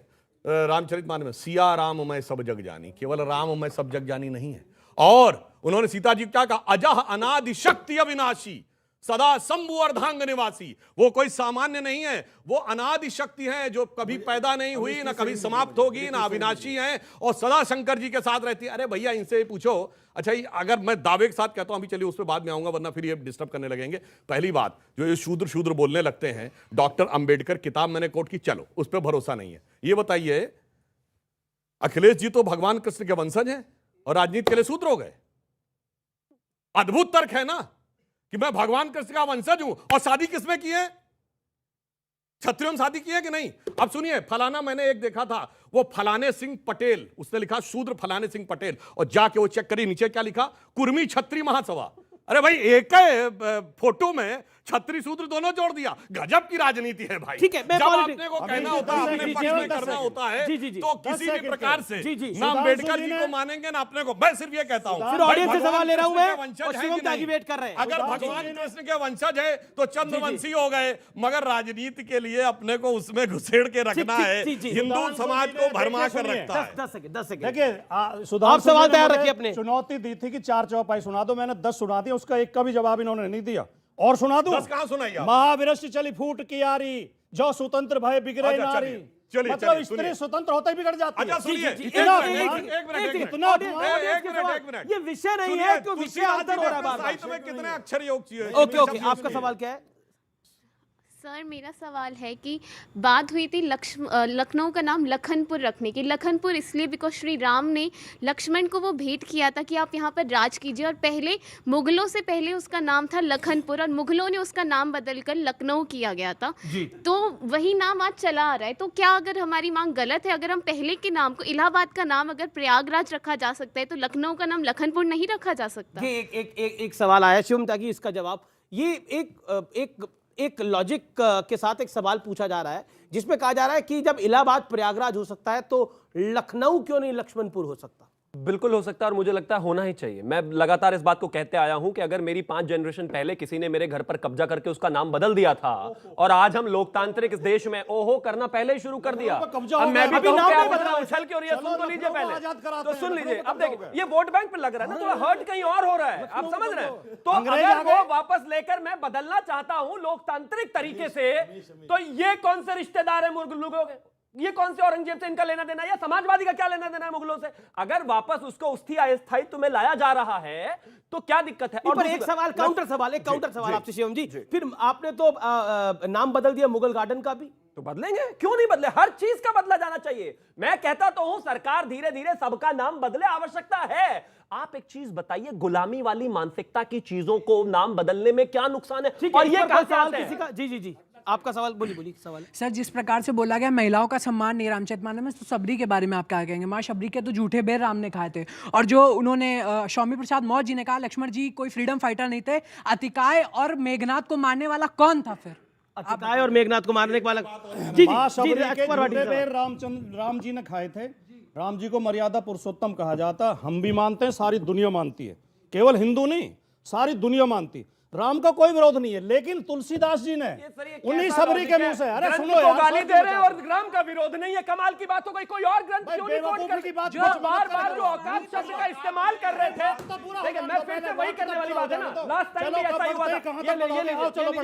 रामचरितमानस में, सिया राम मैं सब जग जानी। केवल राम मैं सब जग जानी नहीं है। और उन्होंने सीता जी क्या कहा? अजह अनादि शक्ति अविनाशी सदा शंभु अर्धांग निवासी। वो कोई सामान्य नहीं है, वो अनादि शक्ति है जो कभी पैदा नहीं हुई, ना कभी समाप्त होगी, ना अविनाशी है, और सदा शंकर जी के साथ रहती है। अरे भैया इनसे पूछो। अच्छा, अगर मैं दावे के साथ कहता हूं, अभी चलिए उस पर बाद में आऊंगा वरना फिर ये डिस्टर्ब करने लगेंगे। पहली बात, जो ये शूद्र बोलने लगते हैं, डॉक्टर अंबेडकर किताब मैंने कोट की, चलो उस पर भरोसा नहीं है। ये बताइए, अखिलेश जी तो भगवान कृष्ण के वंशज हैं और राजनीति के लिए शूद्र हो गए। अद्भुत तर्क है ना कि मैं भगवान कृष्ण का वंशज हूं, और शादी किसमें की है? क्षत्रियों में शादी की है कि नहीं? अब सुनिए, फलाना मैंने एक देखा था, वो फलाने सिंह पटेल, उसने लिखा शूद्र फलाने सिंह पटेल, और जाके वो चेक करी, नीचे क्या लिखा? कुर्मी क्षत्रिय महासभा। अरे भाई एक फोटो में छत्री सूत्र दोनों जोड़ दिया। गजब की राजनीति है भाई। ठीक है, मैं जब पॉलिटिक्स- आपने को कहना होता है, अपने पक्ष में करना होता है, तो किसी भी प्रकार से ना अम्बेडकर जी को मानेंगे ना अपने को। मैं सिर्फ ये कहता हूँ, फिर ऑडियंस से सवाल ले रहा हूं मैं, और वंशज है शिवम कि त्यागी नहीं? वेट कर रहे हैं। अगर भगवान कृष्ण के वंशज है तो चंद्रवंशी हो गए, मगर राजनीति के लिए अपने को उसमें घुसेड़ के रखना है। हिंदू समाज को भरमा कर रखता है। 10 सेकंड। देखिए आप सुधांशु सवाल जी ने तैयार मुझे रखिए अपने। चुनौती दी थी कि 4 चौपाई सुना दो, मैंने 10 सुना दिया, उसका एक का भी जवाब इन्होंने नहीं दिया। और सुना दूं? 10 कहां सुनाई आप? महाविरष्टि चली फूट की यारी, जो स्वतंत्र भय बिगड़े अच्छा, नारी। चलिए, मतलब सुनिए। स्त्री स्वतंत्र होते ही बिगड़ जाती है। अच्छा सुनिए, जी, एक इतना मिनट, अपमान, एक मिनट, एक इतना मिनट, अपमान। एक मिनट। ये विषय नहीं सुनिए, है, क्यों विषय तुलसीदास अंतर जी हो रहा है ने बार-बार। साहित्य में कितने अक्षर योग चाहिए? ओके ओके, आपका सवाल क्या है? सर मेरा सवाल है कि बात हुई थी लखनऊ का नाम लखनपुर रखने की। लखनपुर इसलिए बिकॉज श्री राम ने लक्ष्मण को वो भेंट किया था कि आप यहाँ पर राज कीजिए, और पहले मुगलों से पहले उसका नाम था लखनपुर, और मुगलों ने उसका नाम बदलकर लखनऊ किया गया था। तो वही नाम आज चला आ रहा है। तो क्या अगर हमारी मांग गलत है, अगर हम पहले के नाम को, इलाहाबाद का नाम अगर प्रयागराज रखा जा सकता है, तो लखनऊ का नाम लखनपुर नहीं रखा जा सकता? ये एक सवाल आया शिवम त्यागी, इसका जवाब ये एक लॉजिक के साथ एक सवाल पूछा जा रहा है, जिसमें कहा जा रहा है कि जब इलाहाबाद प्रयागराज हो सकता है तो लखनऊ क्यों नहीं लक्ष्मणपुर हो सकता? बिल्कुल हो सकता है, और मुझे लगता है होना ही चाहिए। मैं लगातार इस बात को कहते आया हूं कि अगर मेरी 5 जनरेशन पहले किसी ने मेरे घर पर कब्जा करके उसका नाम बदल दिया था, और आज हम लोकतांत्रिक इस देश में ओहो करना पहले ही शुरू कर दिया। अब मैं भी कहूं कि आप इतना उछल क्यों रही है, सुन तो लीजिए पहले, तो सुन लीजिए। अब देखिए ये वोट बैंक पे लग रहा है ना, थोड़ा हर्ट कहीं और हो रहा है, आप समझ रहे हैं? तो अगर वो वापस लेकर मैं बदलना चाहता हूं लोकतांत्रिक तरीके से, तो ये कौन से रिश्तेदार है मुगलों के? ये कौन से औरंगजेब से इनका लेना देना, या समाजवादी का क्या लेना देना है मुगलों से? अगर वापस उसको स्थायित्व में लाया जा रहा है तो क्या दिक्कत है? और एक सवाल, काउंटर सवाल आपसे शिवम जी, फिर आपने तो नाम बदल दिया मुगल गार्डन का भी, तो बदलेंगे, क्यों नहीं बदले? हर चीज का बदला जाना चाहिए। मैं कहता तो हूं सरकार धीरे धीरे सबका नाम बदले, आवश्यकता है। आप एक चीज बताइए, गुलामी वाली मानसिकता की चीजों को नाम बदलने में क्या नुकसान है? और ये कहां से आता है? किसी का जी आपका सवाल बोलिए सवाल। सर जिस प्रकार से बोला गया महिलाओं का सम्मान नहीं रामचरितमानस में, तो सबरी के बारे में आप क्या कहेंगे? माँ शबरी के तो झूठे बेर राम ने खाए थे, और जो उन्होंने स्वामी प्रसाद मौर्य जी ने कहा लक्ष्मण जी कोई फ्रीडम फाइटर नहीं थे, अतिकाय और मेघनाथ को मारने वाला कौन था? फिर अतिकाय और मेघनाथ को मारने वाला माँ शबरी के झूठे बेर राम जी ने खाए थे। राम जी को मर्यादा पुरुषोत्तम कहा जाता, हम भी मानते हैं, सारी दुनिया मानती है, केवल हिंदू नहीं सारी दुनिया मानती। राम का कोई विरोध नहीं है, लेकिन तुलसीदास जी ने उन्हीं सबरी के मुंह से, अरे सुनो यार, गाली दे रहे हैं और राम का विरोध नहीं है। कमाल की बात हो गई, कोई और ग्रंथ क्यों नहीं कोट कर? जो बार-बार जो औकात शब्द का इस्तेमाल कर रहे थे, देखिए मैं फिर से वही करने वाली बात है ना, लास्ट टाइम भी ऐसा ही हुआ था।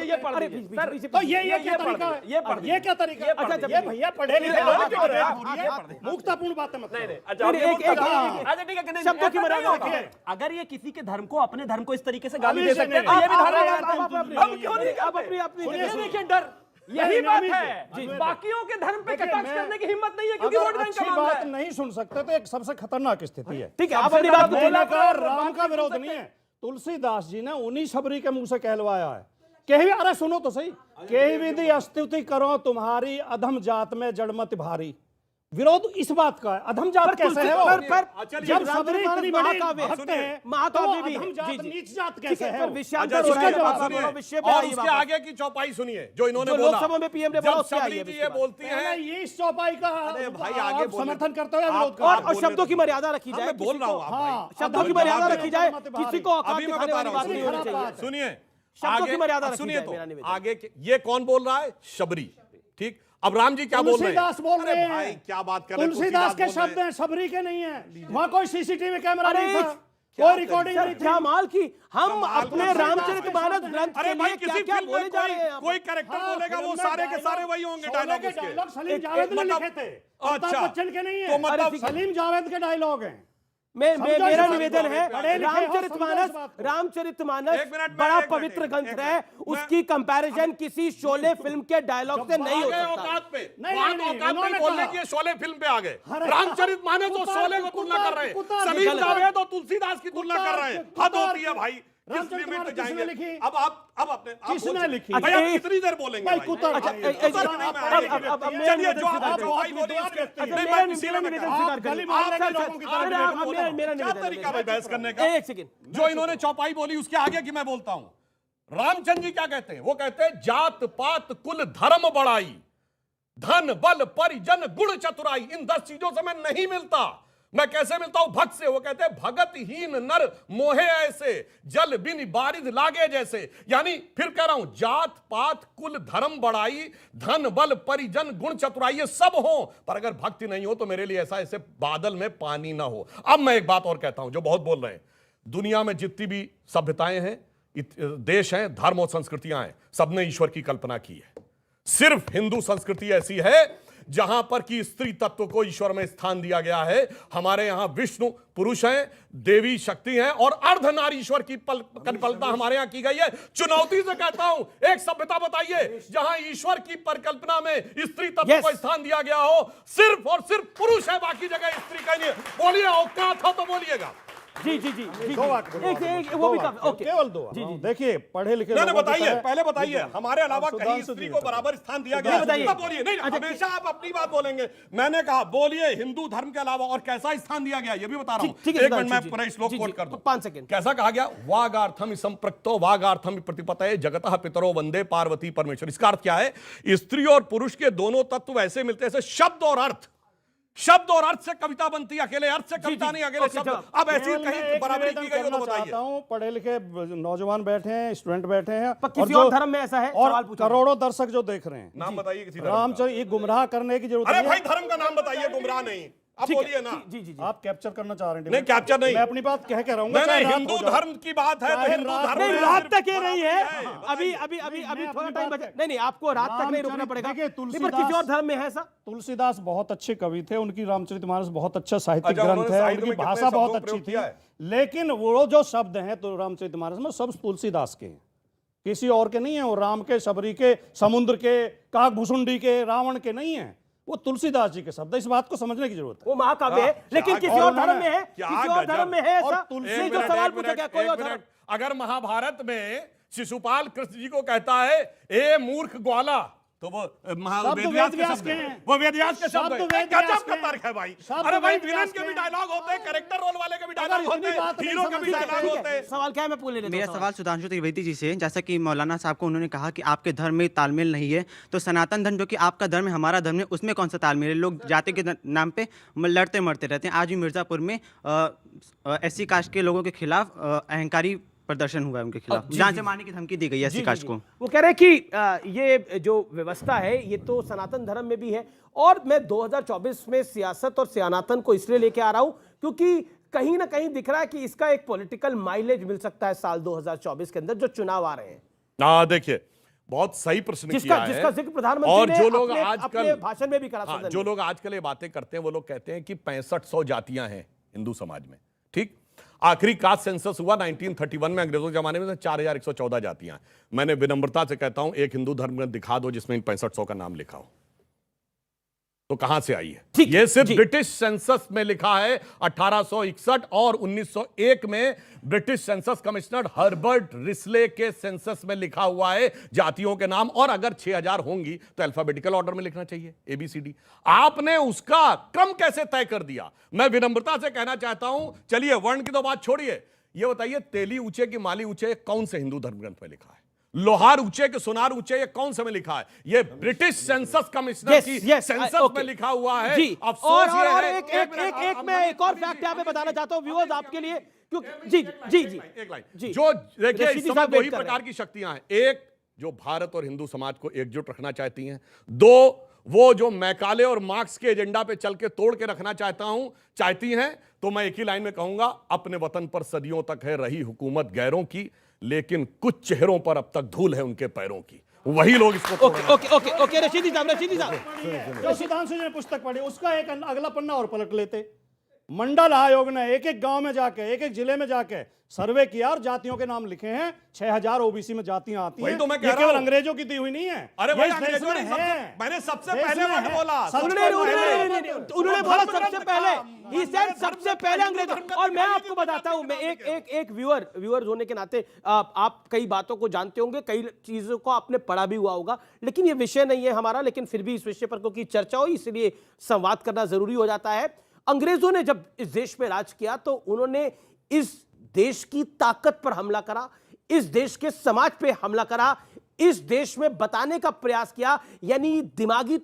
ये पढ़ लीजिए सर, तो ये क्या तरीका है? ये क्या तरीका है? अच्छा ये भैया पढ़े लिखे लोग क्यों रहे? मुक्तापूर्ण बातें मत करो। अच्छा ठीक है, शब्दों की मर्यादा रखिए। अगर ये किसी के धर्म को, अपने धर्म को इस तरीके से गाली दे सकते हैं, तो ये भी डर यही बात है। बाकियों के धर्म पे कटाक्ष करने की हिम्मत नहीं है, क्योंकि वोट बैंक का मामला है। नहीं सुन सकते तो एक सबसे खतरनाक स्थिति है। ठीक है, आप अपनी बात को राम का विरोध नहीं है। तुलसीदास जी ने उन्हीं सबरी के मुंह से कहलवाया है। कही, अरे सुनो तो सही, कही विधि स्तुति करो तुम्हारी, अधम जात में जड़मत भारी। विरोध इस बात का है, अधम जात कैसे है वो? जब सबरी इतनी बड़ी भक्त है, तो अधम जात नीच जात कैसे है? और उसके आगे की चौपाई सुनिए जो इन्होंने बोला, लोकसभा में पीएम ने बोला, सबरी जी ये बोलती है, ये इस चौपाई का भाई आगे समर्थन करते हुए विरोध कर, और शब्दों की मर्यादा रखी जाए, बोल रहा हूँ, शब्दों की मर्यादा रखी जाए, किसी को औकात अभी मैं दिखाने बता वाली रहा बात नहीं होनी चाहिए। हूँ, सुनिए शब्दों की मर्यादा सुनिए तो आगे ये कौन बोल रहा है? शबरी। ठीक, अब राम जी क्या बोल रहे हैं? तुलसीदास बोल रहे हैं। भाई क्या बात कर रहे हैं? तुलसीदास के शब्द हैं, सबरी के नहीं है। वहां कोई सीसीटीवी कैमरा नहीं था, कोई रिकॉर्डिंग नहीं थी। क्या माल की हम अपने रामचरितमानस ग्रंथ के लिए किसी क्या फिल्म बोले जा रहे हैं? कोई कैरेक्टर बोलेगा वो सारे के सारे वही होंगे डायलॉग उसके। डायलॉग सलीम जावेद ने लिखे थे, अमिताभ बच्चन के नहीं है। तो मतलब सलीम जावेद के डायलॉग हैं। मेरा निवेदन है, रामचरितमानस बड़ा पवित्र ग्रंथ है, उसकी कंपैरिजन किसी शोले फिल्म के डायलॉग से नहीं हो सकता। औकात पे बोलने की शोले फिल्म पे आ गए, रामचरितमानस और शोले को तुलना कर रहे हैं, सलीम जावेद और तुलसीदास की तुलना कर रहे हैं। हद होती है भाई, किस लिमिट पे जाएंगे? अब अपने किसने लिखी? भैया कितनी देर बोलेंगे? चलिए जो आप चौपाई बोली क्या तरीका भाई बहस करने का? एक सेकंड, जो इन्होंने चौपाई बोली उसके आगे की मैं बोलता हूं। रामचंद्र जी क्या कहते हैं? वो कहते हैं जात पात कुल धर्म बड़ाई, धन बल परिजन गुण चतुराई, इन 10 चीजों से मैं नहीं मिलता। मैं कैसे मिलता हूं? भक्त से। वो कहते हैं भगत हीन नर मोहे ऐसे, जल बिन बारिश लागे जैसे। यानी फिर कह रहा हूं, जात पात कुल धर्म बड़ाई, धन बल परिजन गुण चतुराई, ये सब हो, पर अगर भक्ति नहीं हो तो मेरे लिए ऐसा ऐसे बादल में पानी ना हो। अब मैं एक बात और कहता हूं जो बहुत बोल रहे हैं, दुनिया में जितनी भी सभ्यताएं हैं, देश हैं, धर्म और संस्कृतियां हैं, सबने ईश्वर की कल्पना की है। सिर्फ हिंदू संस्कृति ऐसी है जहां पर कि स्त्री तत्व को ईश्वर में स्थान दिया गया है। हमारे यहां विष्णु पुरुष हैं, देवी शक्ति हैं, और अर्धनारीश्वर की कल्पना हमारे यहां की गई है। चुनौती से कहता हूं, एक सभ्यता बताइए जहां ईश्वर की परिकल्पना में स्त्री तत्व को स्थान दिया गया हो। सिर्फ और सिर्फ पुरुष है, बाकी जगह स्त्री का नहीं है। बोलिए, औकात हो तो बोलिएगा। जी जी जी जी, दो बात वो भी ओके, केवल दो। जी जी, देखिए, पढ़े लिखे नहीं बताइए, पहले बताइए, हमारे अलावा कहीं स्त्री को बराबर स्थान दिया गया है? बताइए। बोलिए। नहीं, हमेशा आप अपनी बात बोलेंगे। मैंने कहा बोलिए, हिंदू धर्म के अलावा और कैसा स्थान दिया गया, ये भी बता रहा हूं। एक मिनट में पूरा श्लोक कोट कर दूं, 5 सेकंड। कैसा कहा गया? वागार्थम संप्रक्तो वागार्थम प्रतिपतये जगतः पितरो वंदे पार्वती परमेश्वर। इसका अर्थ क्या है? स्त्री और पुरुष के दोनों तत्व ऐसे मिलते हैं, शब्द और अर्थ, शब्द और अर्थ से कविता बनती है, अकेले अर्थ से कविता नहीं, अकेले शब्द। अब ऐसी कहीं बराबरी की गई हो तो बताइए। पढ़े लिखे नौजवान बैठे हैं, स्टूडेंट बैठे हैं, किसी और धर्म में ऐसा है? और करोड़ों दर्शक जो देख रहे हैं, नाम बताइए किसी रामचंद्र, ये गुमराह करने की जरूरत अरे नहीं भाई, धर्म का नाम बताइए, गुमराह नहीं। अब बोलिए ना। जी जी, आप कैप्चर करना चाह रहे हैं? नहीं, कैप्चर नहीं, मैं अपनी बात कह के रहूंगा। नहीं, हिंदू धर्म की बात है तो हिंदू धर्म नहीं, में रात सिर्फ तक ये नहीं है। बताइए। अभी थोड़ा टाइम बचा। नहीं, आपको रात तक नहीं रुकना पड़ेगा। देखिए, किसी और धर्म में है ऐसा? तुलसीदास बहुत अच्छे कवि थे, उनकी रामचरितमानस बहुत अच्छा साहित्यिक अच्छा, ग्रंथ है, साहित्य उनकी में कितने भाषा बहुत शब्दों का अच्छी प्रयोग थी, किया है? लेकिन वो जो शब्द हैं तो रामचरितमानस में सब तुलसीदास के हैं, किसी और के नहीं है। वो राम के, शबरी के, समुद्र के, काकभुसुंडी के, रावण के नहीं है, वो तुलसीदास जी के शब्द है। इस बात को समझने की जरूरत है। वो महाकाव्य है, लेकिन किसी और धर्म में है, किसी और धर्म में है ऐसा? नहीं, जो सवाल पूछा गया, कोई और धर्म? अगर महाभारत में शिशुपाल कृष्ण जी को कहता है ए मूर्ख ग्वाला, तो वो वेदव्यास के हैं, वो वेदव्यास के शब्द हैं। गजब का तर्क है भाई। अरे भाई, विलन के भी डायलॉग होते हैं, कैरेक्टर रोल वाले के भी डायलॉग होते हैं, हीरो के भी डायलॉग होते हैं। सवाल क्या है, मैं पूछ लेता हूं। मेरा सवाल सुधांशु त्रिवेदी जी से, जैसा कि मौलाना साहब को उन्होंने कहा कि आपके धर्म में तालमेल नहीं है, तो सनातन धर्म जो कि आपका धर्म है, हमारा धर्म है, उसमें कौन सा तालमेल है? लोग जाति के नाम पे लड़ते मरते रहते हैं। आज भी मिर्जापुर में SC कास्ट के लोगों के खिलाफ अहंकारी प्रदर्शन हुआ है, उनके खिलाफ जान से मारने की धमकी दी गई है SC कास्ट को। वो कह रहे हैं कि ये जो व्यवस्था है ये तो सनातन धर्म में भी है। और मैं 2024 में सियासत और सनातन को इसलिए लेके आ रहा हूं क्योंकि कहीं ना कहीं दिख रहा है कि इसका एक पॉलिटिकल माइलेज मिल सकता है साल 2024 के अंदर जो चुनाव आ रहे हैं। देखिए, बहुत सही प्रश्न किया है, जिसका जिक्र प्रधानमंत्री और ने जो लोग अपने आजकल भाषण में भी करा। हाँ, जो लोग आजकल ये बातें करते हैं वो लोग कहते हैं कि 6500 जातियां हैं हिंदू समाज में। ठीक, आखिरी कास्ट सेंसस हुआ 1931 में, अंग्रेजों के जमाने में 4114 जातियां हैं। मैंने विनम्रता से कहता हूं, एक हिंदू धर्म ग्रंथ दिखा दो जिसमें इन 6500 का नाम लिखा हो, तो कहां से आई है? ये सिर्फ ब्रिटिश सेंसस में लिखा है 1861 और 1901 में British census commissioner Herbert Risley के सेंसस में लिखा हुआ है जातियों के नाम। और अगर 6000 होंगी तो अल्फाबेटिकल ऑर्डर में लिखना चाहिए, ABCD। आपने उसका क्रम कैसे तय कर दिया? मैं विनम्रता से कहना चाहता हूं, चलिए वर्ण की तो बात छोड़िए, ये बताइए तेली ऊंचे की माली ऊंचे कौन से हिंदू धर्म ग्रंथ में लिखा है? लोहार ऊंचे के सोनार ऊंचे ये कौन से में लिखा है? ये ब्रिटिश सेंसस कमिश्नर की सेंसस में लिखा हुआ है। जी, अफसोस और ये है एक मैं एक और फैक्ट यहाँ पे बताना चाहता हूँ व्यूअर्स आपके लिए, क्योंकि जी जी जी एक लाइन जी, जो देखिए इस समय दो ही वेट कर रहे प्रकार की शक्तियां हैं। एक जो भारत और हिंदू समाज को एकजुट रखना चाहती हैं, दो वो जो मैकाले और मार्क्स के एजेंडा पे चल के तोड़ के रखना चाहती हैं। तो मैं एक ही लाइन में कहूंगा, अपने वतन पर सदियों तक है रही हुकूमत गैरों की, लेकिन कुछ चेहरों पर अब तक धूल है उनके पैरों की। वही लोग इसको ओके रशीदी साहब जो सुधांशु जी ने पुस्तक पढ़ी उसका एक अगला पन्ना और पलट लेते। मंडल आयोग ने एक एक गांव में जाके, एक एक जिले में जाके सर्वे किया और जातियों के नाम लिखे हैं। 6000 OBC में जातियां आती हैं। तो मैं कह रहा केवल हूं, अंग्रेजों की दी हुई नहीं है। अरे भाई, अंग्रेजों ने मैंने सबसे पहले वर्ड बोला, उन्होंने बोला सबसे पहले, ही सेड सबसे पहले अंग्रेजों। और मैं आपको बताता हूं, मैं एक व्यूअर होने के नाते आप कई बातों को जानते होंगे, कई चीजों को आपने पढ़ा भी हुआ होगा, लेकिन ये विषय नहीं है हमारा, लेकिन फिर भी इस विषय पर क्योंकि चर्चा हो इसलिए संवाद करना जरूरी हो जाता है। अंग्रेजों ने जब इस देश में राज किया तो उन्होंने इस देश की ताकत पर हमला करा, इस देश के समाज पे हमला करा, इस देश में बताने का प्रयास किया, यानी दिमागी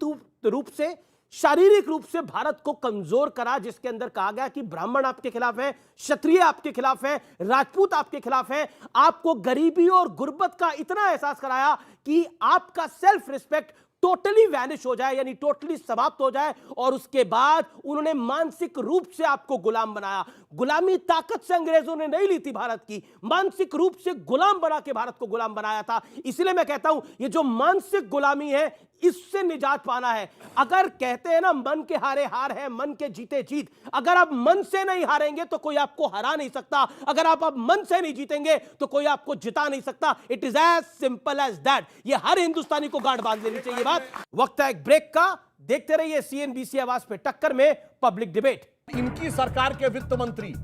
रूप से, शारीरिक रूप से भारत को कमजोर करा, जिसके अंदर कहा गया कि ब्राह्मण आपके खिलाफ है, क्षत्रिय आपके खिलाफ है, राजपूत आपके खिलाफ है। आपको गरीबी और गुर्बत का इतना एहसास कराया कि आपका सेल्फ रिस्पेक्ट टोटली वैनिश हो जाए, यानी टोटली समाप्त हो जाए। और उसके बाद उन्होंने मानसिक रूप से आपको गुलाम बनाया। गुलामी ताकत से अंग्रेजों ने नहीं ली थी भारत की, मानसिक रूप से गुलाम बना के भारत को गुलाम बनाया था। इसलिए मैं कहता हूं ये जो मानसिक गुलामी है, इससे निजात पाना है। अगर कहते हैं ना मन के हारे हार है, मन के जीते जीत, अगर आप मन से नहीं हारेंगे तो कोई आपको हरा नहीं सकता, अगर आप मन से नहीं जीतेंगे तो कोई आपको जिता नहीं सकता। It is as simple as that. ये हर हिंदुस्तानी को गांठ बांध लेनी चाहिए बात। वक्त है एक ब्रेक का, देखते रहिए सीएनबीसी आवाज पे टक्कर में पब्लिक डिबेट। इनकी सरकार के वित्त मंत्री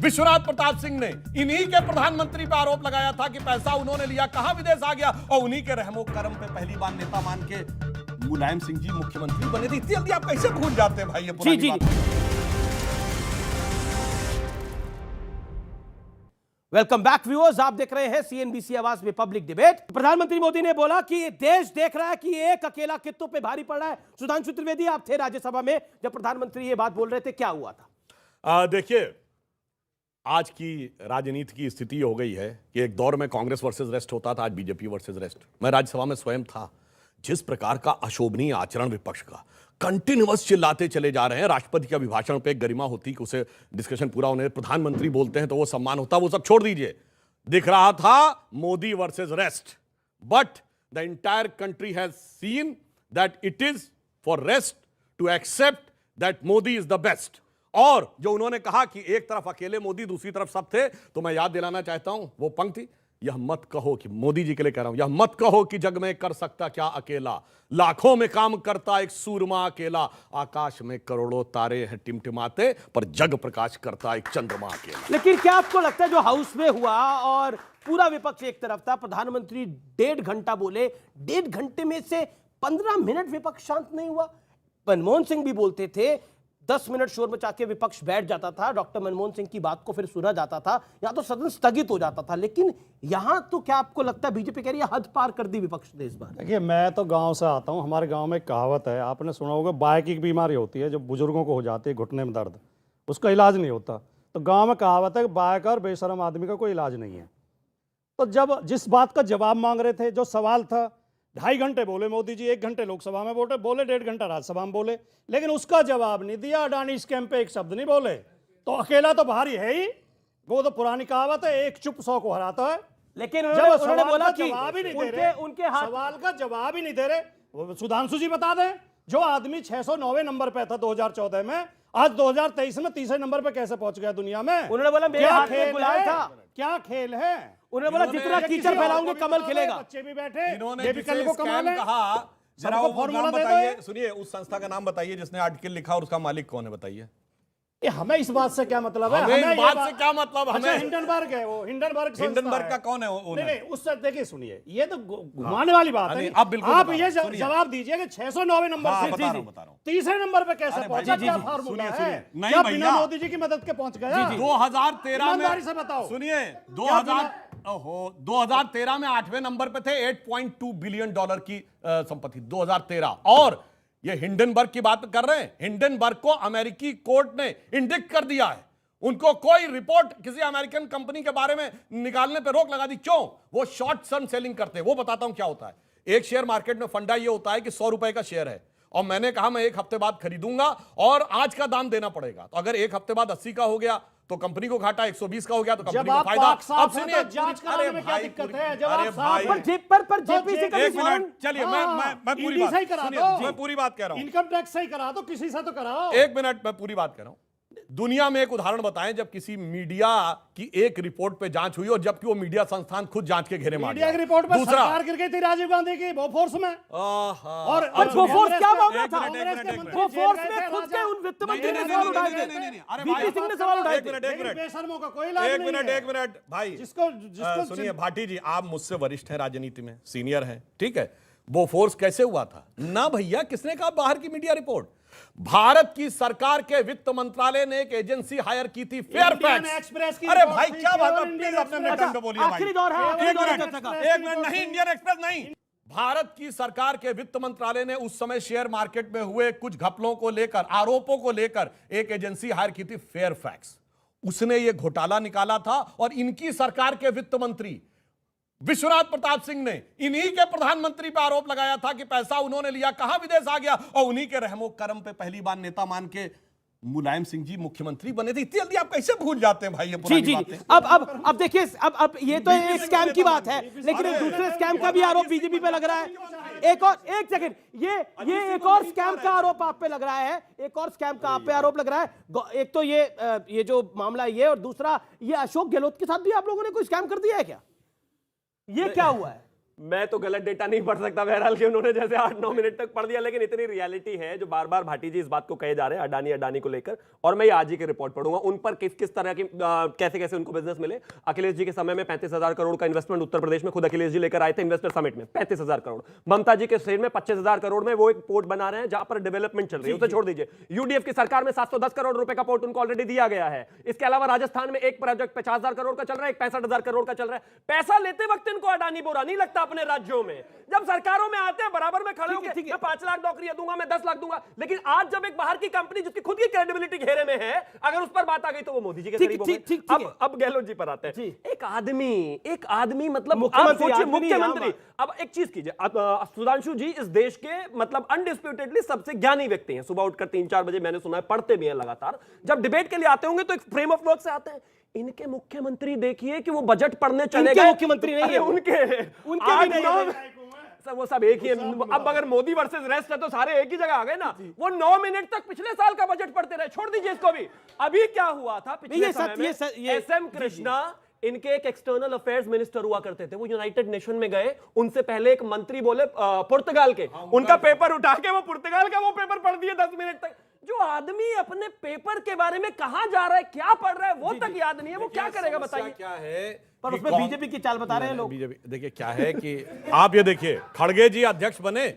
विश्वनाथ प्रताप सिंह ने इन्हीं के प्रधानमंत्री पर आरोप लगाया था कि पैसा उन्होंने लिया, कहां विदेश आ गया, और उन्हीं के रहमो करम पे पहली बार नेता मान के मुलायम सिंह जी मुख्यमंत्री बने थे। इतनी जल्दी आप कैसे भूल जाते हैं भाई ये पुरानी बात? वेलकम बैक व्यूअर्स, आप देख रहे हैं सीएनबीसी आवाज में पब्लिक डिबेट। प्रधानमंत्री मोदी ने बोला कि देश देख रहा है कि एक अकेला कित्तों पे भारी पड़ रहा है। सुधांशु त्रिवेदी, आप थे राज्यसभा में जब प्रधानमंत्री ये बात बोल रहे थे, क्या हुआ था? देखिए, आज की राजनीति की स्थिति हो गई है कि एक दौर में कांग्रेस वर्सेस रेस्ट होता था, आज बीजेपी वर्सेस रेस्ट। मैं राज्यसभा में स्वयं था। जिस प्रकार का अशोभनीय आचरण विपक्ष का, कंटिन्यूअस चिल्लाते चले जा रहे हैं। राष्ट्रपति के अभिभाषण पे एक गरिमा होती कि उसे डिस्कशन पूरा होने, प्रधानमंत्री बोलते हैं तो वो सम्मान होता, वो सब छोड़ दीजिए। दिख रहा था Modi versus rest, but the entire country has seen that it is for rest to accept that Modi is the best. और जो उन्होंने कहा कि एक तरफ अकेले मोदी, दूसरी तरफ सब थे, तो मैं याद दिलाना चाहता हूं वो पंक्ति, यह मत कहो कि मोदी जी के लिए कह रहा हूं, यह मत कहो कि जग में कर सकता क्या अकेला, लाखों में काम करता एक सूरमा अकेला, आकाश में करोड़ों तारे हैं टिमटिमाते, पर जग प्रकाश करता एक चंद्रमा अकेला। लेकिन क्या आपको लगता है जो हाउस में हुआ और पूरा विपक्ष एक तरफ था, प्रधानमंत्री 1.5 घंटा बोले, 1.5 घंटे में से 15 मिनट विपक्ष शांत नहीं हुआ? मनमोहन सिंह भी बोलते थे, 10 मिनट शोर मचा के विपक्ष बैठ जाता था, डॉक्टर मनमोहन सिंह की बात को फिर सुना जाता था, या तो सदन स्थगित हो जाता था। लेकिन यहां तो क्या आपको लगता है बीजेपी कह रही है हद पार कर दी विपक्ष ने इस बार? देखिए, मैं तो गांव से आता हूं, हमारे गांव में एक कहावत है, आपने सुना होगा, बाय की बीमारी होती है जो बुजुर्गों को हो जाती है, घुटने में दर्द, उसका इलाज नहीं होता। तो गाँव में कहावत है कि बाय का और बेशरम आदमी का कोई इलाज नहीं है। तो जब जिस बात का जवाब मांग रहे थे, जो सवाल था, 2.5 घंटे बोले मोदी जी, 1 घंटे लोकसभा में बोले, 1.5 घंटा राज्यसभा में बोले, लेकिन उसका जवाब नहीं दिया। अडानी स्कैम पे एक शब्द नहीं बोले। तो अकेला तो भारी है ही, वो तो पुरानी कहावत है, एक चुप 100 को हराता है। लेकिन उन्होंने बोला कि जवाब ही नहीं दे रहे, उनके हाथ, सवाल का जवाब ही नहीं दे रहे। वो सुधांशु जी बता दें, जो आदमी 609वें नंबर पे था 2014 में, आज 2023 में तीसरे नंबर पे कैसे पहुंच गया दुनिया में? उन्होंने बोला मेरे हाथ में गुलाल था। क्या खेल है? उन्होंने बोला जितना कीचड़ फैलाओगे कमल खिलेगा। बच्चे भी बैठे, इन्होंने ये भी कल को कमाल है। कहा, जरा सबको वो फॉर्मूला नाम दे दो। बताइए, सुनिए, उस संस्था का नाम बताइए जिसने आर्टिकल लिखा और उसका मालिक कौन है, बताइए। ये हमें इस बात से क्या मतलब है? हमें इस बात से क्या मतलब? अच्छा, हमें हिंडनबर्ग है, वो हिंडनबर्ग का कौन है? नहीं, उससे देखिए, सुनिए, ये तो घुमाने वाली बात है। अब बिल्कुल आप ये जवाब दीजिए कि 609वें नंबर से बता रहा हूं। तीसरे नंबर पे कैसे पहुंचा? क्या फार्मूला है? क्या बिना मोदी जी की मदद के पहुंच गया? 2013 में, से बताओ, सुनिए, 2013 में 8वें नंबर पे थे, $8.2 बिलियन की संपत्ति 2013। और ये हिंडनबर्ग की बात कर रहे हैं, हिंडनबर्ग को अमेरिकी कोर्ट ने इंडिक्ट कर दिया है। उनको कोई रिपोर्ट किसी अमेरिकन कंपनी के बारे में निकालने पे रोक लगा दी। क्यों? वो शॉर्ट टर्म सेलिंग करते हैं। वो बताता हूं क्या होता है। एक शेयर मार्केट में फंडा ये होता है कि 100 रुपए का शेयर है और मैंने कहा मैं 1 हफ्ते बाद खरीदूंगा और आज का दाम देना पड़ेगा। तो अगर 1 हफ्ते बाद 80 का हो गया तो कंपनी को घाटा, 120 का हो गया तो कंपनी को फायदा। अब सुनिए, जांच कराने में क्या दिक्कत है? पर जेपीसी का एक मिनट, चलिए, मैं पूरी बात, मैं पूरी बात कह रहा हूं। इनकम टैक्स सही करा दो, किसी से तो कराओ। 1 मिनट, मैं पूरी बात कह रहा हूं। दुनिया में एक उदाहरण बताएं जब किसी मीडिया की एक रिपोर्ट पे जांच हुई और जबकि वो मीडिया संस्थान खुद जांच के घेरे में आ गया। मीडिया की रिपोर्ट पर दूसरा, सरकार गिर गई थी राजीव गांधी की बोफोर्स में। और बोफोर्स क्या मामला था? बोफोर्स में खुद के उन वित्त मंत्री ने सवाल उठाए थे, वीपी सिंह ने सवाल उठाए थे। बेशर्मों का कोई इलाज नहीं है। एक मिनट भाई, जिसको सुनिए भाटी जी, आप मुझसे वरिष्ठ हैं राजनीति में, सीनियर हैं, ठीक है। बोफोर्स कैसे हुआ था ना भैया, किसने कहा बाहर की मीडिया रिपोर्ट? भारत की सरकार के वित्त मंत्रालय ने एक एजेंसी हायर की थी, फेयरफैक्स एक्सप्रेस की। अरे भाई क्या बात है, प्लीज अपने टर्न पे बोलिए भाई। आखिरी दौर है, एक मिनट नहीं, इंडियन एक्सप्रेस नहीं। भारत की सरकार के वित्त मंत्रालय ने उस समय शेयर मार्केट में हुए कुछ घपलों को लेकर, आरोपों को लेकर एक एजेंसी हायर की थी, फेयरफैक्स। उसने ये घोटाला निकाला था और इनकी सरकार के वित्त मंत्री विश्वनाथ प्रताप सिंह ने इन्हीं के प्रधानमंत्री पर आरोप लगाया था कि पैसा उन्होंने लिया, कहां विदेश आ गया, और उन्हीं के रहमो करम पे पहली बार नेता मान के मुलायम सिंह जी मुख्यमंत्री बने थे। इतनी जल्दी आप कैसे भूल जाते हैं भाई ये पुरानी बातें? अब देखिए, अब ये तो एक स्कैम की बात है, लेकिन एक दूसरे स्कैम का भी आरोप बीजेपी पे लग रहा है। एक सेकंड, ये एक और स्कैम का आरोप आप पे लग रहा है, एक और स्कैम का आप पे आरोप लग रहा है। एक तो ये जो मामला ये, और दूसरा ये अशोक गहलोत के साथ भी आप लोगों ने कोई स्कैम कर दिया है क्या? ये क्या हुआ है? मैं तो गलत डेटा नहीं पढ़ सकता, बहरहाल कि उन्होंने जैसे 8-9 मिनट तक पढ़ दिया, लेकिन इतनी रियलिटी है जो बार बार भाटी जी इस बात को कहे जा रहे हैं अडानी को लेकर, और मैं ये आज ही की रिपोर्ट पढ़ूंगा उन पर किस तरह की कैसे कैसे उनको बिजनेस मिले। अखिलेश जी के समय में 35,000 करोड़ का इन्वेस्टमेंट उत्तर प्रदेश में खुद अखिलेश जी लेकर आए थे इन्वेस्टर समिट में, 35,000 करोड़। ममता जी के स्टेज में 25,000 करोड़ में वो एक पोर्ट बना रहे हैं जहां पर डेवलपमेंट चल रही है, उसे छोड़ दीजिए। यूडीएफ की सरकार में 710 करोड़ रुपए का पोर्ट उनको ऑलरेडी दिया गया है। इसके अलावा राजस्थान में एक प्रोजेक्ट 50,000 करोड़ का चल रहा है, एक 65,000 करोड़ का चल रहा है। पैसा लेते वक्त इनको अडानी बुरा नहीं लगता अपने राज्यों में, जब सरकारों में आते हैं बराबर में खड़े होकर मैं 5 लाख नौकरियां दूंगा, मैं 10 लाख दूंगा। लेकिन आज जब एक बाहर की कंपनी जिसकी खुद की क्रेडिबिलिटी घेरे में है, अगर उस पर बात आ गई तो वो मोदी जी के करीब हो गए। अब गहलोत जी पर आते हैं। एक आदमी मतलब आप सोचिए, मुख्यमंत्री। अब एक चीज कीजिए, सुधांशु जी इस देश के मतलब अनडिस्प्यूटेडली सबसे ज्ञानी व्यक्ति हैं, सुबह उठकर 3-4 बजे मैंने सुना है पढ़ते भी हैं लगातार। जब डिबेट के लिए आते होंगे तो एक फ्रेम ऑफ वर्क से आते हैं। इनके मुख्यमंत्री देखिए कि वो बजट पढ़ने चले गए, मुख्यमंत्री नहीं है, उनके भी नहीं, वो सब एक ही है। अब अगर मोदी वर्सेस रेस्ट है तो सारे एक ही जगह आ गए ना। वो 9 मिनट तक पिछले साल का बजट पढ़ते रहे, छोड़ दीजिए इसको भी। अभी क्या हुआ था पिछले समय में, एसएम कृष्णा इनके एक एक्सटर्नल अफेयर्स मिनिस्टर हुआ करते थे, वो यूनाइटेड नेशन में गए, उनसे पहले एक मंत्री बोले पुर्तगाल के, उनका पेपर उठा के वो पुर्तगाल का वो पेपर पढ़ दिए 10 मिनट तक। जो आदमी अपने पेपर के बारे में कहां जा रहा है, क्या पढ़ रहा है, वो तक याद नहीं है, वो क्या करेगा बताइए? क्या है पर उसमें बीजेपी की चाल बता रहे हैं लोग। बीजेपी देखिए क्या है कि आप ये देखिए, खड़गे जी अध्यक्ष बने,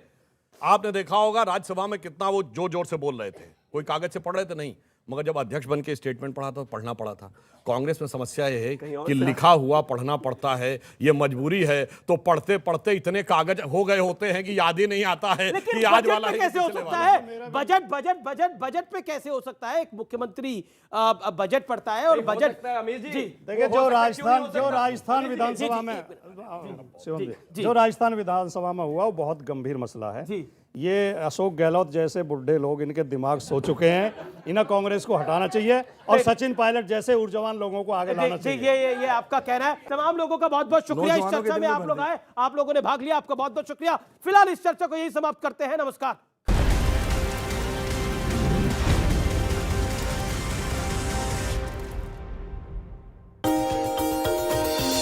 आपने देखा होगा राज्यसभा में कितना वो जोर जोर से बोल रहे थे, कोई कागज से पढ़ रहे थे नहीं, मगर जब अध्यक्ष बन के स्टेटमेंट पढ़ा तो पढ़ना पड़ा था। कांग्रेस में समस्या यह है कि लिखा हुआ पढ़ना पड़ता है, ये मजबूरी है, तो पढ़ते पढ़ते इतने कागज हो गए होते हैं कि याद ही नहीं आता है कि आज वाला कैसे हो सकता है। बजट पे कैसे हो सकता है? एक मुख्यमंत्री बजट पढ़ता है और बजट, देखिए जो राजस्थान विधानसभा में जो राजस्थान विधानसभा में हुआ वो बहुत गंभीर मसला है। ये अशोक गहलोत जैसे बुढ़े लोग, इनके दिमाग सो चुके हैं, इन्हें कांग्रेस को हटाना चाहिए और सचिन पायलट जैसे ऊर्जावान लोगों को आगे लाना चाहिए। ये आपका कहना है। तमाम लोगों का बहुत बहुत शुक्रिया, इस चर्चा में आप लोग आए, आप लोगों ने भाग लिया, आपका बहुत बहुत शुक्रिया। फिलहाल इस चर्चा को यही समाप्त करते हैं, नमस्कार।